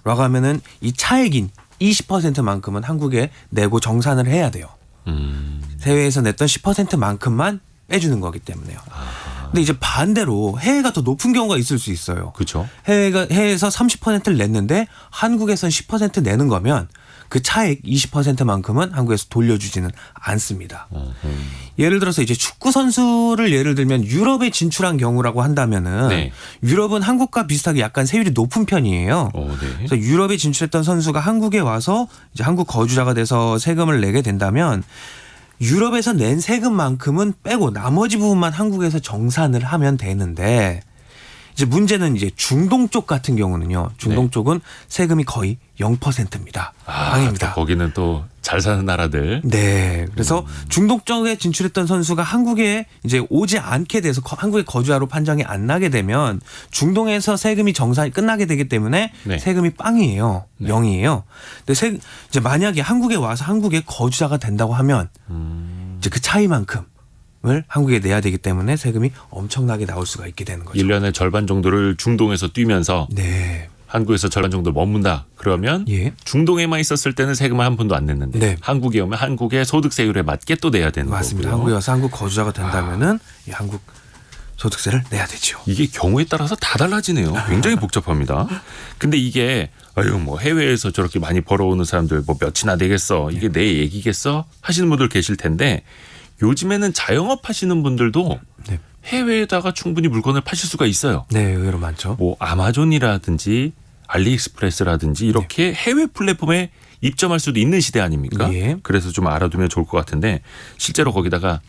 라고 하면은 이 차액인 20%만큼은 한국에 내고 정산을 해야 돼요. 해외에서 냈던 10%만큼만 빼주는 거기 때문에요. 근데 이제 반대로 해외가 더 높은 경우가 있을 수 있어요. 그렇죠. 해외에서 30%를 냈는데 한국에선 10% 내는 거면 그 차액 20%만큼은 한국에서 돌려주지는 않습니다. 예를 들어서 이제 축구 선수를 예를 들면 유럽에 진출한 경우라고 한다면은 네. 유럽은 한국과 비슷하게 약간 세율이 높은 편이에요. 네. 그래서 유럽에 진출했던 선수가 한국에 와서 이제 한국 거주자가 돼서 세금을 내게 된다면 유럽에서 낸 세금만큼은 빼고 나머지 부분만 한국에서 정산을 하면 되는데 이제 문제는 이제 중동 쪽 같은 경우는요. 중동 네. 쪽은 세금이 거의 0%입니다. 방입니다. 또 거기는 또 잘 사는 나라들. 네. 그래서 중동 쪽에 진출했던 선수가 한국에 이제 오지 않게 돼서 한국의 거주자로 판정이 안 나게 되면 중동에서 세금이 정산이 끝나게 되기 때문에 네. 세금이 빵이에요. 네. 0이에요. 근데 이제 만약에 한국에 와서 한국의 거주자가 된다고 하면 이제 그 차이만큼을 한국에 내야 되기 때문에 세금이 엄청나게 나올 수가 있게 되는 거죠. 1년의 절반 정도를 중동에서 뛰면서 네. 한국에서 절반 정도 머문다. 그러면 예. 중동에만 있었을 때는 세금을 한 푼도 안 냈는데 네. 한국에 오면 한국의 소득세율에 맞게 또 내야 되는 맞습니다. 거고요. 한국에 와서 한국 거주자가 된다면은 이 한국 소득세를 내야 되죠. 이게 경우에 따라서 다 달라지네요. 굉장히 복잡합니다. 근데 이게 뭐 해외에서 저렇게 많이 벌어오는 사람들 뭐 몇이나 되겠어. 이게 내 얘기겠어? 하시는 분들 계실 텐데 요즘에는 자영업 하시는 분들도 네. 해외에다가 충분히 물건을 파실 수가 있어요. 네, 의외로 많죠. 뭐 아마존이라든지 알리익스프레스라든지 이렇게 해외 플랫폼에 입점할 수도 있는 시대 아닙니까? 예. 그래서 좀 알아두면 좋을 것 같은데 실제로 거기다가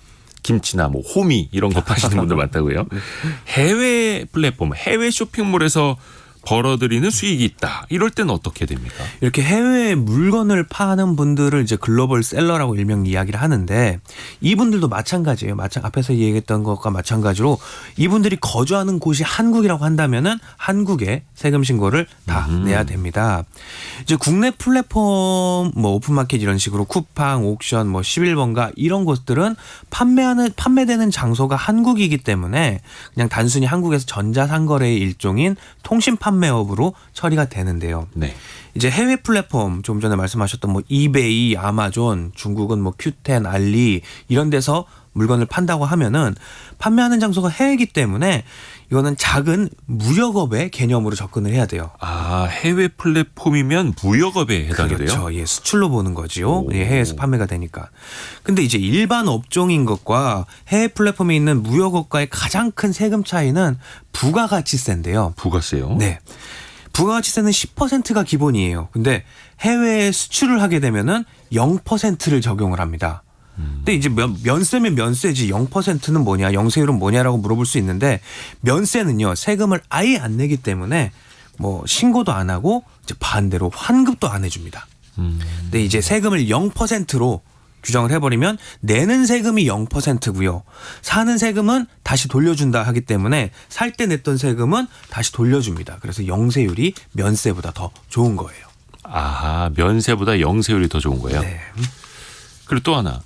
김치나 뭐 호미 이런 거 파시는 분들 많다고요. 해외 플랫폼, 해외 쇼핑몰에서 벌어들이는 수익이 있다. 이럴 때는 어떻게 됩니까? 이렇게 해외에 물건을 파는 분들을 이제 글로벌 셀러라고 일명 이야기를 하는데 이분들도 마찬가지예요. 앞에서 얘기했던 것과 마찬가지로 이분들이 거주하는 곳이 한국이라고 한다면은 한국에 세금 신고를 다 내야 됩니다. 이제 국내 플랫폼 뭐 오픈마켓 이런 식으로 쿠팡, 옥션, 뭐 11번가 이런 곳들은 판매되는 장소가 한국이기 때문에 그냥 단순히 한국에서 전자상거래의 일종인 통신 판매업으로 처리가 되는데요. 네. 이제 해외 플랫폼 좀 전에 말씀하셨던 뭐 이베이, 아마존, 중국은 뭐 큐텐, 알리 이런 데서 물건을 판다고 하면은 판매하는 장소가 해외이기 때문에 이거는 작은 무역업의 개념으로 접근을 해야 돼요. 아, 해외 플랫폼이면 무역업에 해당이 돼요? 그렇죠. 예, 수출로 보는 거지요. 오. 예, 해외에서 판매가 되니까. 근데 이제 일반 업종인 것과 해외 플랫폼에 있는 무역업과의 가장 큰 세금 차이는 부가가치세인데요. 부가세요? 네. 부가가치세는 10%가 기본이에요. 근데 해외에 수출을 하게 되면은 0%를 적용을 합니다. 근데 이제 면세면 면세지 0%는 뭐냐, 영세율은 뭐냐라고 물어볼 수 있는데 면세는요 세금을 아예 안 내기 때문에 뭐 신고도 안 하고 이제 반대로 환급도 안 해줍니다. 근데 이제 세금을 0%로 규정을 해버리면 내는 세금이 0%고요. 사는 세금은 다시 돌려준다 하기 때문에 살 때 냈던 세금은 다시 돌려줍니다. 그래서 영세율이 면세보다 더 좋은 거예요. 아, 면세보다 영세율이 더 좋은 거예요? 네. 그리고 또 하나.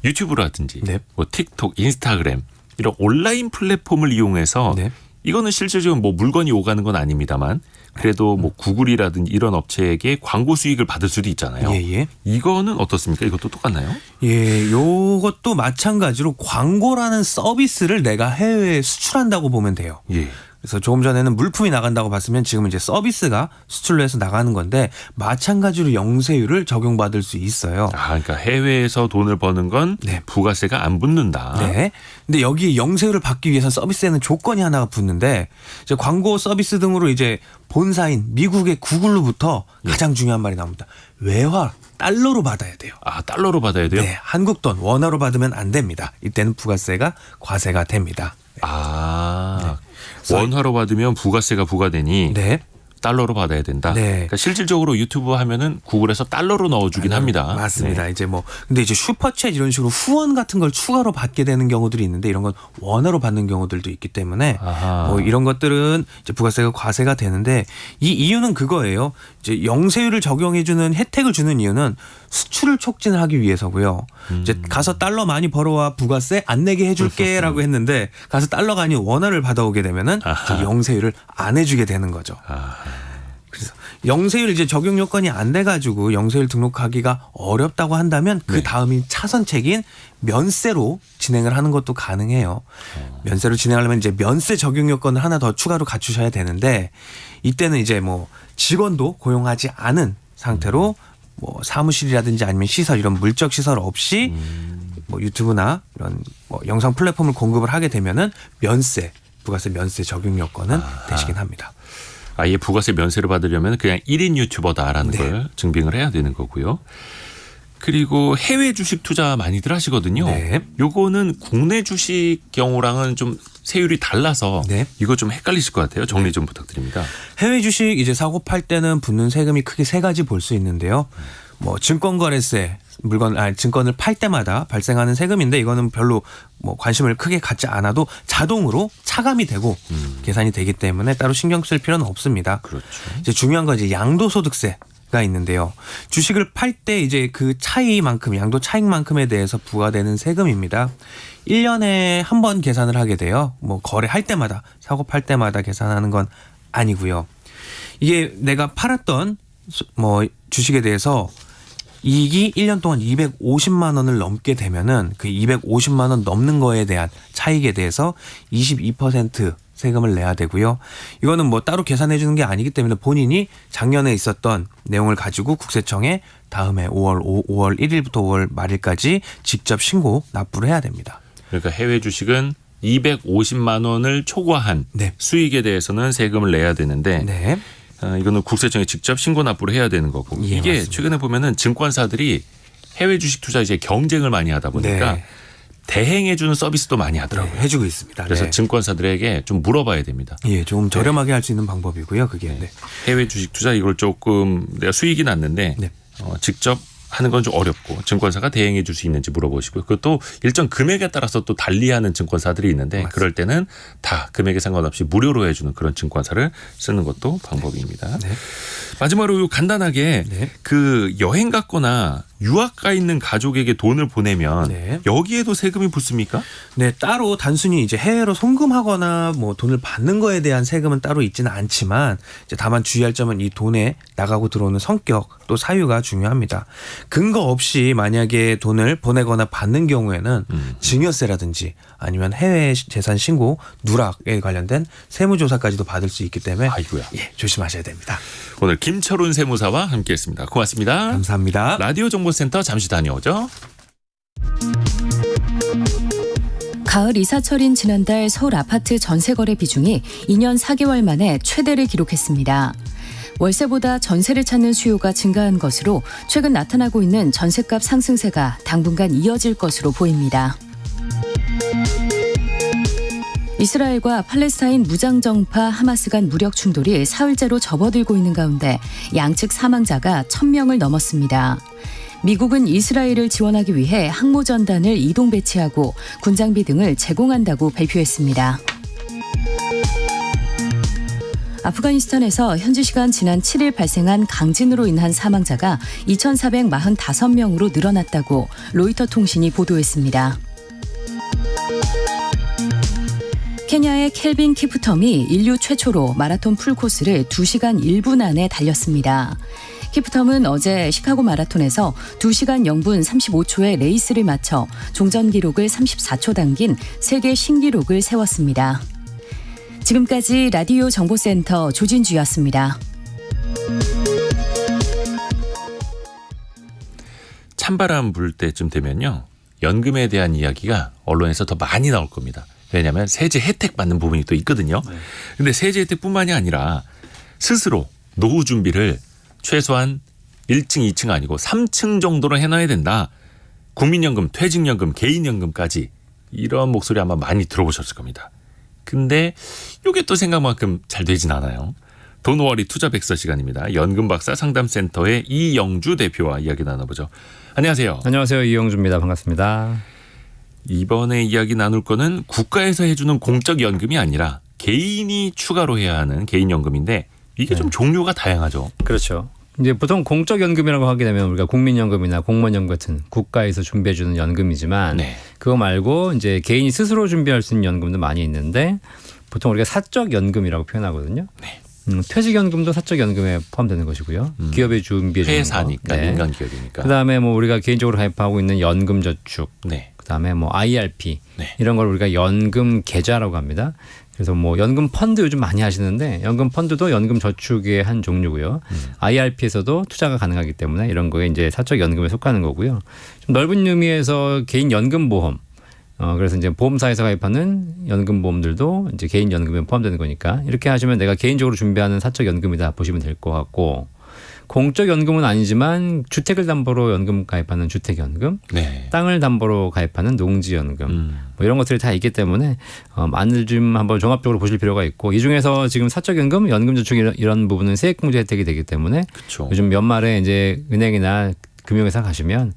유튜브라든지 네. 뭐 틱톡, 인스타그램 이런 온라인 플랫폼을 이용해서 네. 이거는 실질적으로 뭐 물건이 오가는 건 아닙니다만 그래도 뭐 구글이라든지 이런 업체에게 광고 수익을 받을 수도 있잖아요. 예. 이거는 어떻습니까? 이것도 똑같나요? 예, 요것도 마찬가지로 광고라는 서비스를 내가 해외에 수출한다고 보면 돼요. 예. 그래서 조금 전에는 물품이 나간다고 봤으면 지금은 이제 서비스가 수출로 해서 나가는 건데 마찬가지로 영세율을 적용받을 수 있어요. 아, 그러니까 해외에서 돈을 버는 건 네. 부가세가 안 붙는다. 네. 근데 여기 영세율을 받기 위해서는 서비스에는 조건이 하나가 붙는데 이제 광고 서비스 등으로 이제 본사인 미국의 구글로부터 가장 중요한 말이 나옵니다. 외화 달러로 받아야 돼요. 아, 달러로 받아야 돼요? 네, 한국 돈 원화로 받으면 안 됩니다. 이때는 부가세가 과세가 됩니다. 아, 원화로 받으면 부가세가 부과되니 네. 달러로 받아야 된다. 네. 그러니까 실질적으로 유튜브 하면은 구글에서 달러로 넣어주긴 합니다. 맞습니다. 네. 이제 뭐 근데 이제 슈퍼챗 이런 식으로 후원 같은 걸 추가로 받게 되는 경우들이 있는데 이런 건 원화로 받는 경우들도 있기 때문에 아하. 뭐 이런 것들은 이제 부가세가 과세가 되는데 이 이유는 그거예요. 이제 영세율을 적용해주는 혜택을 주는 이유는 수출을 촉진을 하기 위해서고요. 이제 가서 달러 많이 벌어와 부가세 안 내게 해줄게라고 했는데 가서 달러가 아닌 원화를 받아오게 되면은 이제 영세율을 안 해주게 되는 거죠. 그래서 영세율 이제 적용 요건이 안 돼가지고 영세율 등록하기가 어렵다고 한다면 그 다음인 차선책인 면세로 진행을 하는 것도 가능해요. 면세로 진행하려면 이제 면세 적용 요건을 하나 더 추가로 갖추셔야 되는데 이때는 이제 뭐 직원도 고용하지 않은 상태로 뭐 사무실이라든지 아니면 시설 이런 물적 시설 없이 뭐 유튜브나 이런 뭐 영상 플랫폼을 공급을 하게 되면은 면세 부가세 면세 적용 요건은 되시긴 합니다. 아예 부가세 면세를 받으려면 그냥 1인 유튜버다라는 네. 걸 증빙을 해야 되는 거고요. 그리고 해외 주식 투자 많이들 하시거든요. 네. 요거는 국내 주식 경우랑은 좀 세율이 달라서 네. 이거 좀 헷갈리실 것 같아요. 정리 좀 부탁드립니다. 해외 주식 이제 사고 팔 때는 붙는 세금이 크게 세 가지 볼 수 있는데요. 뭐 증권거래세 증권을 팔 때마다 발생하는 세금인데 이거는 별로 뭐 관심을 크게 갖지 않아도 자동으로 차감이 되고 계산이 되기 때문에 따로 신경 쓸 필요는 없습니다. 그렇죠. 이제 중요한 건 이제 양도소득세가 있는데요. 주식을 팔 때 이제 그 차이만큼 양도 차익만큼에 대해서 부과되는 세금입니다. 1년에 한 번 계산을 하게 돼요. 뭐 거래할 때마다 사고 팔 때마다 계산하는 건 아니고요. 이게 내가 팔았던 뭐 주식에 대해서 이익이 1년 동안 250만 원을 넘게 되면은 그 250만 원 넘는 거에 대한 차익에 대해서 22% 세금을 내야 되고요. 이거는 뭐 따로 계산해 주는 게 아니기 때문에 본인이 작년에 있었던 내용을 가지고 국세청에 다음해 5월 1일부터 5월 말일까지 직접 신고 납부를 해야 됩니다. 그러니까 해외 주식은 250만 원을 초과한 네. 수익에 대해서는 세금을 내야 되는데 네. 이거는 국세청에 직접 신고 납부를 해야 되는 거고 예, 이게 맞습니다. 최근에 보면은 증권사들이 해외 주식 투자 이제 경쟁을 많이 하다 보니까 네. 대행해주는 서비스도 많이 네, 하더라고요. 해주고 있습니다. 그래서 네. 증권사들에게 좀 물어봐야 됩니다. 예, 조금 저렴하게 할 수 있는 방법이고요. 그게. 네. 해외 주식 투자 이걸 조금 내가 수익이 났는데 네. 직접 하는 건 좀 어렵고 증권사가 대행해 줄 수 있는지 물어보시고요. 그것도 일정 금액에 따라서 또 달리하는 증권사들이 있는데 맞습니다. 그럴 때는 다 금액에 상관없이 무료로 해주는 그런 증권사를 쓰는 것도 방법입니다. 네. 마지막으로 간단하게 네. 그 여행 갔거나 유학 가 있는 가족에게 돈을 보내면 네. 여기에도 세금이 붙습니까? 네, 따로 단순히 이제 해외로 송금하거나 뭐 돈을 받는 거에 대한 세금은 따로 있지는 않지만 이제 다만 주의할 점은 이 돈에 나가고 들어오는 성격 또 사유가 중요합니다. 근거 없이 만약에 돈을 보내거나 받는 경우에는 증여세라든지 아니면 해외 재산 신고 누락에 관련된 세무조사까지도 받을 수 있기 때문에 아이고야. 예, 조심하셔야 됩니다. 오늘 김철훈 세무사와 함께했습니다. 고맙습니다. 감사합니다. 라디오 정보센터 잠시 다녀오죠. 가을 이사철인 지난달 서울 아파트 전세 거래 비중이 2년 4개월 만에 최대를 기록했습니다. 월세보다 전세를 찾는 수요가 증가한 것으로 최근 나타나고 있는 전세값 상승세가 당분간 이어질 것으로 보입니다. 이스라엘과 팔레스타인 무장정파 하마스 간 무력 충돌이 사흘째로 접어들고 있는 가운데 양측 사망자가 1,000명을 넘었습니다. 미국은 이스라엘을 지원하기 위해 항모전단을 이동 배치하고 군장비 등을 제공한다고 발표했습니다. 아프가니스탄에서 현지 시간 지난 7일 발생한 강진으로 인한 사망자가 2,445명으로 늘어났다고 로이터 통신이 보도했습니다. 케냐의 켈빈 키프텀이 인류 최초로 마라톤 풀코스를 2시간 1분 안에 달렸습니다. 키프텀은 어제 시카고 마라톤에서 2시간 0분 35초의 레이스를 마쳐 종전 기록을 34초 당긴 세계 신기록을 세웠습니다. 지금까지 라디오 정보센터 조진주였습니다. 찬바람 불 때쯤 되면요. 연금에 대한 이야기가 언론에서 더 많이 나올 겁니다. 왜냐하면 세제 혜택 받는 부분이 또 있거든요. 그런데 세제 혜택뿐만이 아니라 스스로 노후 준비를 최소한 1층, 2층 아니고 3층 정도로 해놔야 된다. 국민연금, 퇴직연금, 개인연금까지 이런 목소리 아마 많이 들어보셨을 겁니다. 근데 이게 또 생각만큼 잘 되진 않아요. 돈워리 투자백서 시간입니다. 연금박사 상담센터의 이영주 대표와 이야기 나눠보죠. 안녕하세요. 안녕하세요. 이영주입니다. 반갑습니다. 이번에 이야기 나눌 거는 국가에서 해주는 공적연금이 아니라 개인이 추가로 해야 하는 개인연금인데 이게 좀 종류가 다양하죠. 그렇죠. 이제 보통 공적연금이라고 하게 되면 우리가 국민연금이나 공무원연금 같은 국가에서 준비해주는 연금이지만 네. 그거 말고 이제 개인이 스스로 준비할 수 있는 연금도 많이 있는데 보통 우리가 사적연금이라고 표현하거든요. 네. 퇴직연금도 사적연금에 포함되는 것이고요. 기업에 준비해주는 회사니까 거. 네. 민간 기업이니까. 그다음에 뭐 우리가 개인적으로 가입하고 있는 연금저축. 네. 그다음에 뭐 IRP 네. 이런 걸 우리가 연금 계좌라고 합니다. 그래서 뭐 연금 펀드 요즘 많이 하시는데 연금 펀드도 연금 저축의 한 종류고요. IRP에서도 투자가 가능하기 때문에 이런 거에 이제 사적 연금에 속하는 거고요. 좀 넓은 의미에서 개인 연금 보험. 그래서 이제 보험사에서 가입하는 연금 보험들도 이제 개인 연금에 포함되는 거니까 이렇게 하시면 내가 개인적으로 준비하는 사적 연금이다 보시면 될 것 같고. 공적 연금은 아니지만 주택을 담보로 연금 가입하는 주택연금, 네. 땅을 담보로 가입하는 농지연금 뭐 이런 것들이 다 있기 때문에 많이 좀 한번 종합적으로 보실 필요가 있고 이 중에서 지금 사적연금, 연금저축 이런 부분은 세액공제 혜택이 되기 때문에 그렇죠. 요즘 연말에 이제 은행이나 금융회사 가시면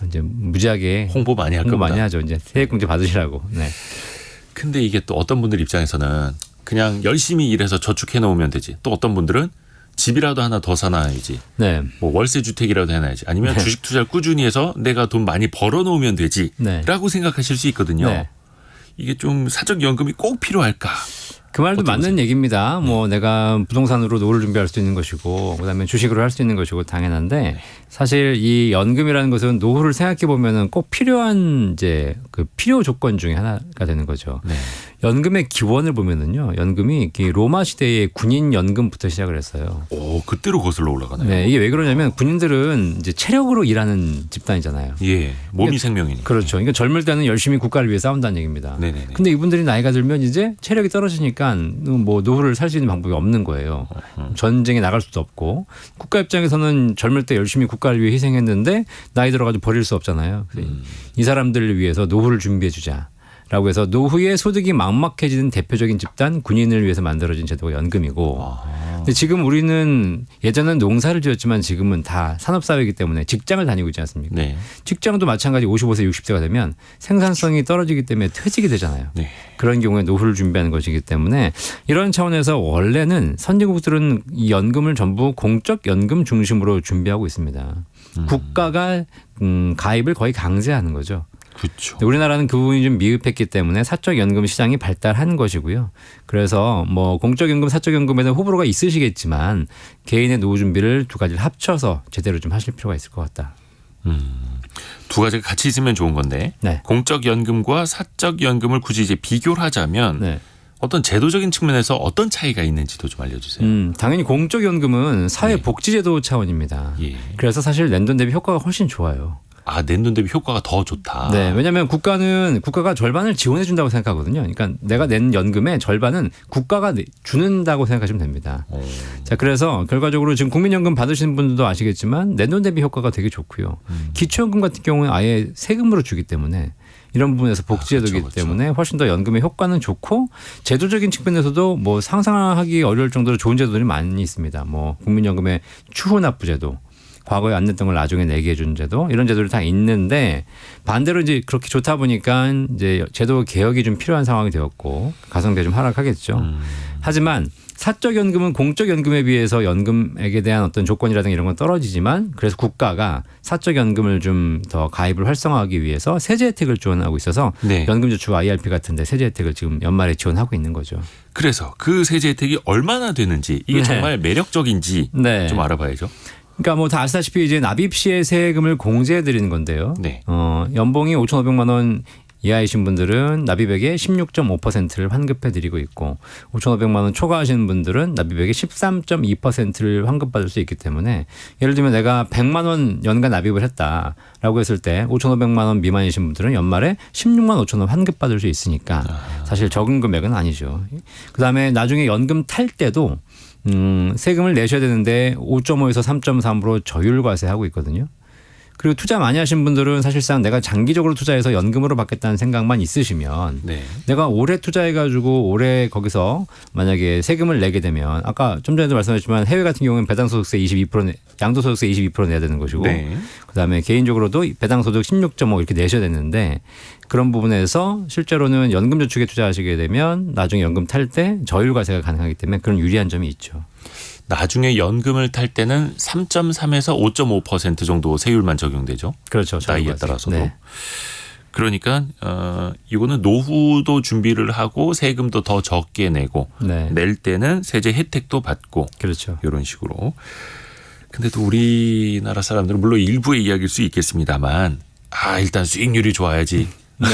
이제 무지하게 홍보 많이 할 홍보 겁니다. 많이 하죠. 이제 세액공제 받으시라고. 네. 근데 이게 또 어떤 분들 입장에서는 그냥 열심히 일해서 저축해 놓으면 되지. 또 어떤 분들은 집이라도 하나 더 사놔야지. 네. 뭐 월세 주택이라도 해놔야지. 아니면 주식 투자를 꾸준히 해서 내가 돈 많이 벌어 놓으면 되지. 네. 라고 생각하실 수 있거든요. 네. 이게 좀 사적 연금이 꼭 필요할까? 그 말도 어떻게 맞는 얘기입니다. 뭐 내가 부동산으로 노후를 준비할 수 있는 것이고 그다음에 주식으로 할 수 있는 것이고 당연한데 사실 이 연금이라는 것은 노후를 생각해 보면은 꼭 필요한 이제 그 필요 조건 중에 하나가 되는 거죠. 네. 연금의 기원을 보면은요, 연금이 로마 시대의 군인 연금부터 시작을 했어요. 오, 그때로 거슬러 올라가나요? 네, 이게 왜 그러냐면 군인들은 이제 체력으로 일하는 집단이잖아요. 예, 몸이 생명이니까. 그렇죠. 그러니까 젊을 때는 열심히 국가를 위해 싸운다는 얘기입니다. 네네네. 근데 이분들이 나이가 들면 이제 체력이 떨어지니까 뭐 노후를 살 수 있는 방법이 없는 거예요. 전쟁에 나갈 수도 없고 국가 입장에서는 젊을 때 열심히 국가를 위해 희생했는데 나이 들어가지고 버릴 수 없잖아요. 그래서 이 사람들을 위해서 노후를 준비해 주자. 라고 해서 노후에 소득이 막막해지는 대표적인 집단 군인을 위해서 만들어진 제도가 연금이고 근데 지금 우리는 예전엔 농사를 지었지만 지금은 다 산업사회이기 때문에 직장을 다니고 있지 않습니까? 네. 직장도 마찬가지 55세 60세가 되면 생산성이 떨어지기 때문에 퇴직이 되잖아요. 네. 그런 경우에 노후를 준비하는 것이기 때문에 이런 차원에서 원래는 선진국들은 이 연금을 전부 공적 연금 중심으로 준비하고 있습니다. 국가가 가입을 거의 강제하는 거죠. 그렇죠. 우리나라는 그 부분이 좀 미흡했기 때문에 사적 연금 시장이 발달한 것이고요. 그래서 뭐 공적 연금, 사적 연금에는 호불호가 있으시겠지만 개인의 노후 준비를 두 가지를 합쳐서 제대로 좀 하실 필요가 있을 것 같다. 두 가지가 같이 있으면 좋은 건데 네. 공적 연금과 사적 연금을 굳이 이제 비교를 하자면 네. 어떤 제도적인 측면에서 어떤 차이가 있는지도 좀 알려주세요. 당연히 공적 연금은 사회복지제도 차원입니다. 예. 그래서 사실 낸돈 대비 효과가 훨씬 좋아요. 아, 낸돈 대비 효과가 더 좋다. 네, 왜냐하면 국가가 절반을 지원해 준다고 생각하거든요. 그러니까 내가 낸 연금의 절반은 국가가 주는다고 생각하시면 됩니다. 오. 자, 그래서 결과적으로 지금 국민연금 받으시는 분들도 아시겠지만 낸돈 대비 효과가 되게 좋고요. 기초연금 같은 경우는 아예 세금으로 주기 때문에 이런 부분에서 복지제도이기 그렇죠. 때문에 훨씬 더 연금의 효과는 좋고 제도적인 측면에서도 뭐 상상하기 어려울 정도로 좋은 제도들이 많이 있습니다. 뭐 국민연금의 추후납부제도. 과거에 안 냈던 걸 나중에 내게 해준 제도 이런 제도들이 다 있는데 반대로 이제 그렇게 좋다 보니까 이제 제도 개혁이 좀 필요한 상황이 되었고 가성비가 좀 하락하겠죠. 하지만 사적 연금은 공적 연금에 비해서 연금액에 대한 어떤 조건이라든가 이런 건 떨어지지만 그래서 국가가 사적 연금을 좀 더 가입을 활성화하기 위해서 세제 혜택을 지원하고 있어서 네. 연금저축 IRP 같은데 세제 혜택을 지금 연말에 지원하고 있는 거죠. 그래서 그 세제 혜택이 얼마나 되는지 이게 네. 정말 매력적인지 네. 좀 알아봐야죠. 그러니까 뭐 다 아시다시피 이제 납입 시에 세금을 공제해 드리는 건데요. 네. 연봉이 5,500만 원 이하이신 분들은 납입액의 16.5%를 환급해 드리고 있고 5,500만 원 초과하시는 분들은 납입액의 13.2%를 환급받을 수 있기 때문에 예를 들면 내가 100만 원 연간 납입을 했다라고 했을 때 5,500만 원 미만이신 분들은 연말에 16만 5천 원 환급받을 수 있으니까 사실 적은 금액은 아니죠. 그다음에 나중에 연금 탈 때도 세금을 내셔야 되는데 5.5에서 3.3으로 저율과세하고 있거든요. 그리고 투자 많이 하신 분들은 사실상 내가 장기적으로 투자해서 연금으로 받겠다는 생각만 있으시면 네. 내가 오래 투자해가지고 올해 거기서 만약에 세금을 내게 되면 아까 좀 전에도 말씀하셨지만 해외 같은 경우는 배당소득세 22% 양도소득세 22% 내야 되는 것이고 네. 그다음에 개인적으로도 배당소득 16.5 이렇게 내셔야 되는데 그런 부분에서 실제로는 연금저축에 투자하시게 되면 나중에 연금 탈 때 저율과세가 가능하기 때문에 그런 유리한 점이 있죠. 나중에 연금을 탈 때는 3.3에서 5.5% 정도 세율만 적용되죠. 그렇죠. 나이에 저율과세. 따라서도. 네. 그러니까 이거는 노후도 준비를 하고 세금도 더 적게 내고 네. 낼 때는 세제 혜택도 받고 그렇죠. 이런 식으로. 근데 또 우리나라 사람들은 물론 일부의 이야기일 수 있겠습니다만 일단 수익률이 좋아야지. 네.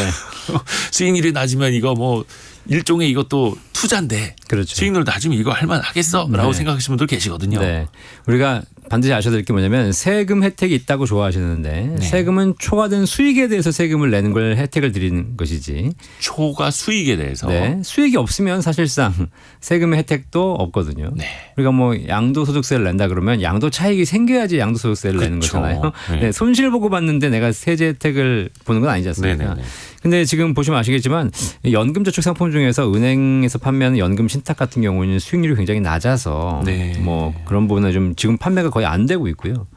수익률이 낮으면 이거 뭐 일종의 이것도 투자인데 그렇죠. 수익률 낮으면 이거 할만하겠어라고 네. 생각하시는 분들 계시거든요. 네. 우리가 반드시 아셔야 될 게 뭐냐면 세금 혜택이 있다고 좋아하시는데 네. 세금은 초과된 수익에 대해서 세금을 내는 걸 혜택을 드리는 것이지. 초과 수익에 대해서. 네. 수익이 없으면 사실상 세금의 혜택도 없거든요. 네. 우리가 뭐 양도소득세를 낸다 그러면 양도 차익이 생겨야지 양도소득세를 내는 그쵸. 거잖아요. 네. 네. 손실 보고 받는데 내가 세제 혜택을 보는 건 아니지 않습니까? 네네네. 근데 지금 보시면 아시겠지만 연금저축 상품 중에서 은행에서 판매하는 연금 신탁 같은 경우는 수익률이 굉장히 낮아서 네. 뭐 그런 부분은 좀 지금 판매가 거의 안 되고 있고요.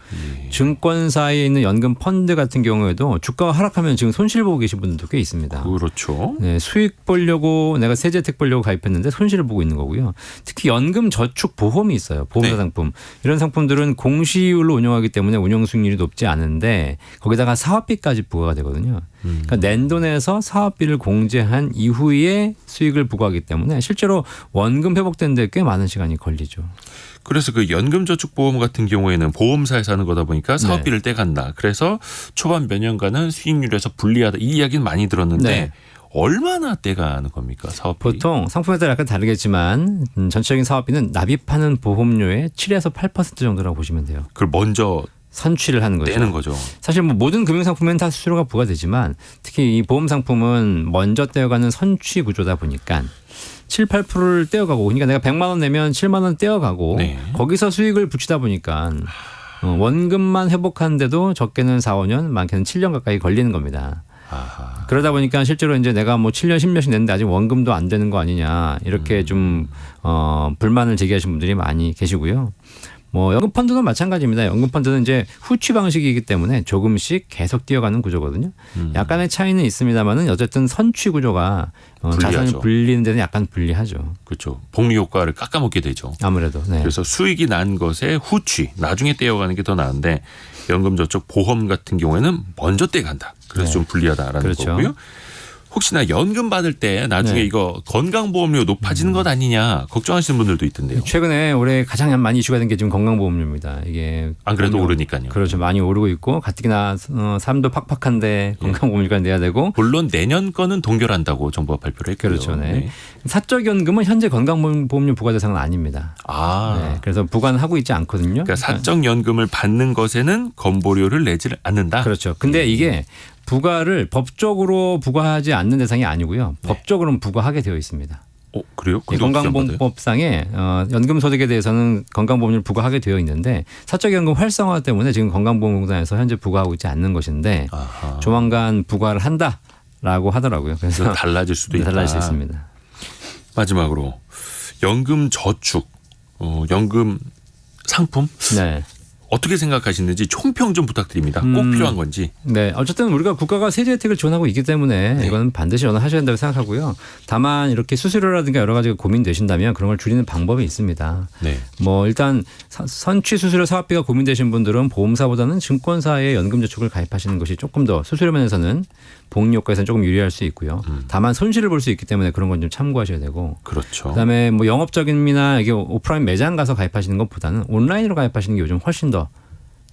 증권사에 있는 연금 펀드 같은 경우에도 주가가 하락하면 지금 손실 보고 계신 분들도 꽤 있습니다. 그렇죠. 네, 수익 보려고 내가 세제 혜택 보려고 가입했는데 손실을 보고 있는 거고요. 특히 연금 저축 보험이 있어요. 보험사 네. 상품. 이런 상품들은 공시율로 운영하기 때문에 운영 수익률이 높지 않은데 거기다가 사업비까지 부과가 되거든요. 그러니까 낸 돈에서 사업비를 공제한 이후에 수익을 부과하기 때문에 실제로 원금 회복되는데 꽤 많은 시간이 걸리죠. 그래서 그 연금저축보험 같은 경우에는 보험사에서 하는 거다 보니까 사업비를 떼간다. 그래서 초반 몇 년간은 수익률에서 불리하다. 이 이야기는 많이 들었는데 네. 얼마나 떼가는 겁니까? 사업비? 보통 상품에 따라 약간 다르겠지만 전체적인 사업비는 납입하는 보험료의 7에서 8% 정도라고 보시면 돼요. 그걸 먼저 선취를 하는 거죠. 떼는 거죠. 사실 뭐 모든 금융상품에는 다 수수료가 부과되지만 특히 이 보험상품은 먼저 떼어가는 선취 구조다 보니까 7, 8%를 떼어가고 그러니까 내가 100만 원 내면 7만 원 떼어가고 네. 거기서 수익을 붙이다 보니까 원금만 회복하는데도 적게는 4, 5년 많게는 7년 가까이 걸리는 겁니다. 아하. 그러다 보니까 실제로 이제 내가 뭐 7년, 10년씩 냈는데 아직 원금도 안 되는 거 아니냐 이렇게 좀 불만을 제기하시는 분들이 많이 계시고요. 뭐 연금 펀드도 마찬가지입니다. 연금 펀드는 이제 후취 방식이기 때문에 조금씩 계속 뛰어가는 구조거든요. 약간의 차이는 있습니다만은 어쨌든 선취 구조가 자산을 불리하죠. 불리는 데는 약간 불리하죠. 그렇죠. 복리 효과를 깎아먹게 되죠. 아무래도. 네. 그래서 수익이 난 것에 후취 나중에 떼어가는 게 더 나은데 연금저축 보험 같은 경우에는 먼저 떼간다. 그래서 네. 좀 불리하다라는 그렇죠. 거고요. 혹시나 연금 받을 때 나중에 네. 이거 건강보험료 높아지는 것 아니냐 걱정하시는 분들도 있던데요. 최근에 올해 가장 많이 이슈가 된 게 지금 건강보험료입니다. 이게 안 그래도 보험료- 오르니까요. 그렇죠. 많이 오르고 있고 가뜩이나 삶도 팍팍한데 건강보험료가 내야 되고 물론 내년 거는 동결한다고 정부가 발표를 했고요. 그렇죠. 네. 사적연금은 현재 건강보험료 부과 대상은 아닙니다. 아, 네. 그래서 부과는 하고 있지 않거든요. 그러니까 사적연금을 받는 것에는 건보료를 내지 않는다. 그렇죠. 근데 이게 부과를 법적으로 부과하지 않는 대상이 아니고요. 네. 법적으로는 부과하게 되어 있습니다. 그래요? 이 건강보험법상에 연금소득에 대해서는 건강보험료를 부과하게 되어 있는데 사적연금 활성화 때문에 지금 건강보험공단에서 현재 부과하고 있지 않는 것인데 아하. 조만간 부과를 한다라고 하더라고요. 그래서 그래서 달라질 수도 있다. 달라질 수 있습니다. 마지막으로 연금 저축, 연금 상품 네. 어떻게 생각하시는지 총평 좀 부탁드립니다. 꼭 필요한 건지. 네, 어쨌든 우리가 국가가 세제 혜택을 지원하고 있기 때문에 네. 이거는 반드시 전환하셔야 된다고 생각하고요. 다만 이렇게 수수료라든가 여러 가지가 고민되신다면 그런 걸 줄이는 방법이 있습니다. 네. 뭐 일단 선취 수수료 사업비가 고민되신 분들은 보험사보다는 증권사에 연금저축을 가입하시는 것이 조금 더 수수료 면에서는 복리 효과에서는 조금 유리할 수 있고요. 다만 손실을 볼 수 있기 때문에 그런 건 좀 참고하셔야 되고. 그렇죠. 그다음에 뭐 영업적인이나 이게 오프라인 매장 가서 가입하시는 것보다는 온라인으로 가입하시는 게 요즘 훨씬 더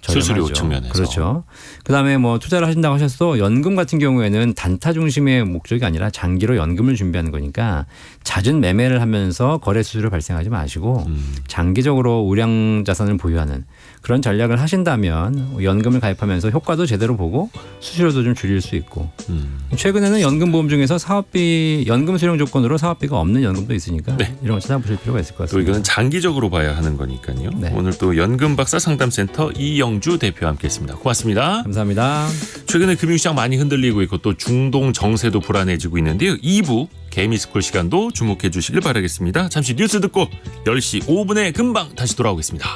수수료 저렴하죠. 측면에서. 그렇죠. 그다음에 뭐 투자를 하신다고 하셔도 연금 같은 경우에는 단타 중심의 목적이 아니라 장기로 연금을 준비하는 거니까 잦은 매매를 하면서 거래 수수료 발생하지 마시고 장기적으로 우량 자산을 보유하는 그런 전략을 하신다면 연금을 가입하면서 효과도 제대로 보고 수수료도 좀 줄일 수 있고 최근에는 연금보험 중에서 사업비 연금 수령 조건으로 사업비가 없는 연금도 있으니까 네. 이런 거 찾아보실 필요가 있을 것 또 같습니다. 이거는 장기적으로 봐야 하는 거니까요. 네. 오늘 또 연금박사 상담센터 이영주 대표와 함께했습니다. 고맙습니다. 감사합니다. 최근에 금융시장 많이 흔들리고 있고 또 중동 정세도 불안해지고 있는데요. 2부 개미스쿨 시간도 주목해 주시길 바라겠습니다. 잠시 뉴스 듣고 10시 5분에 금방 다시 돌아오겠습니다.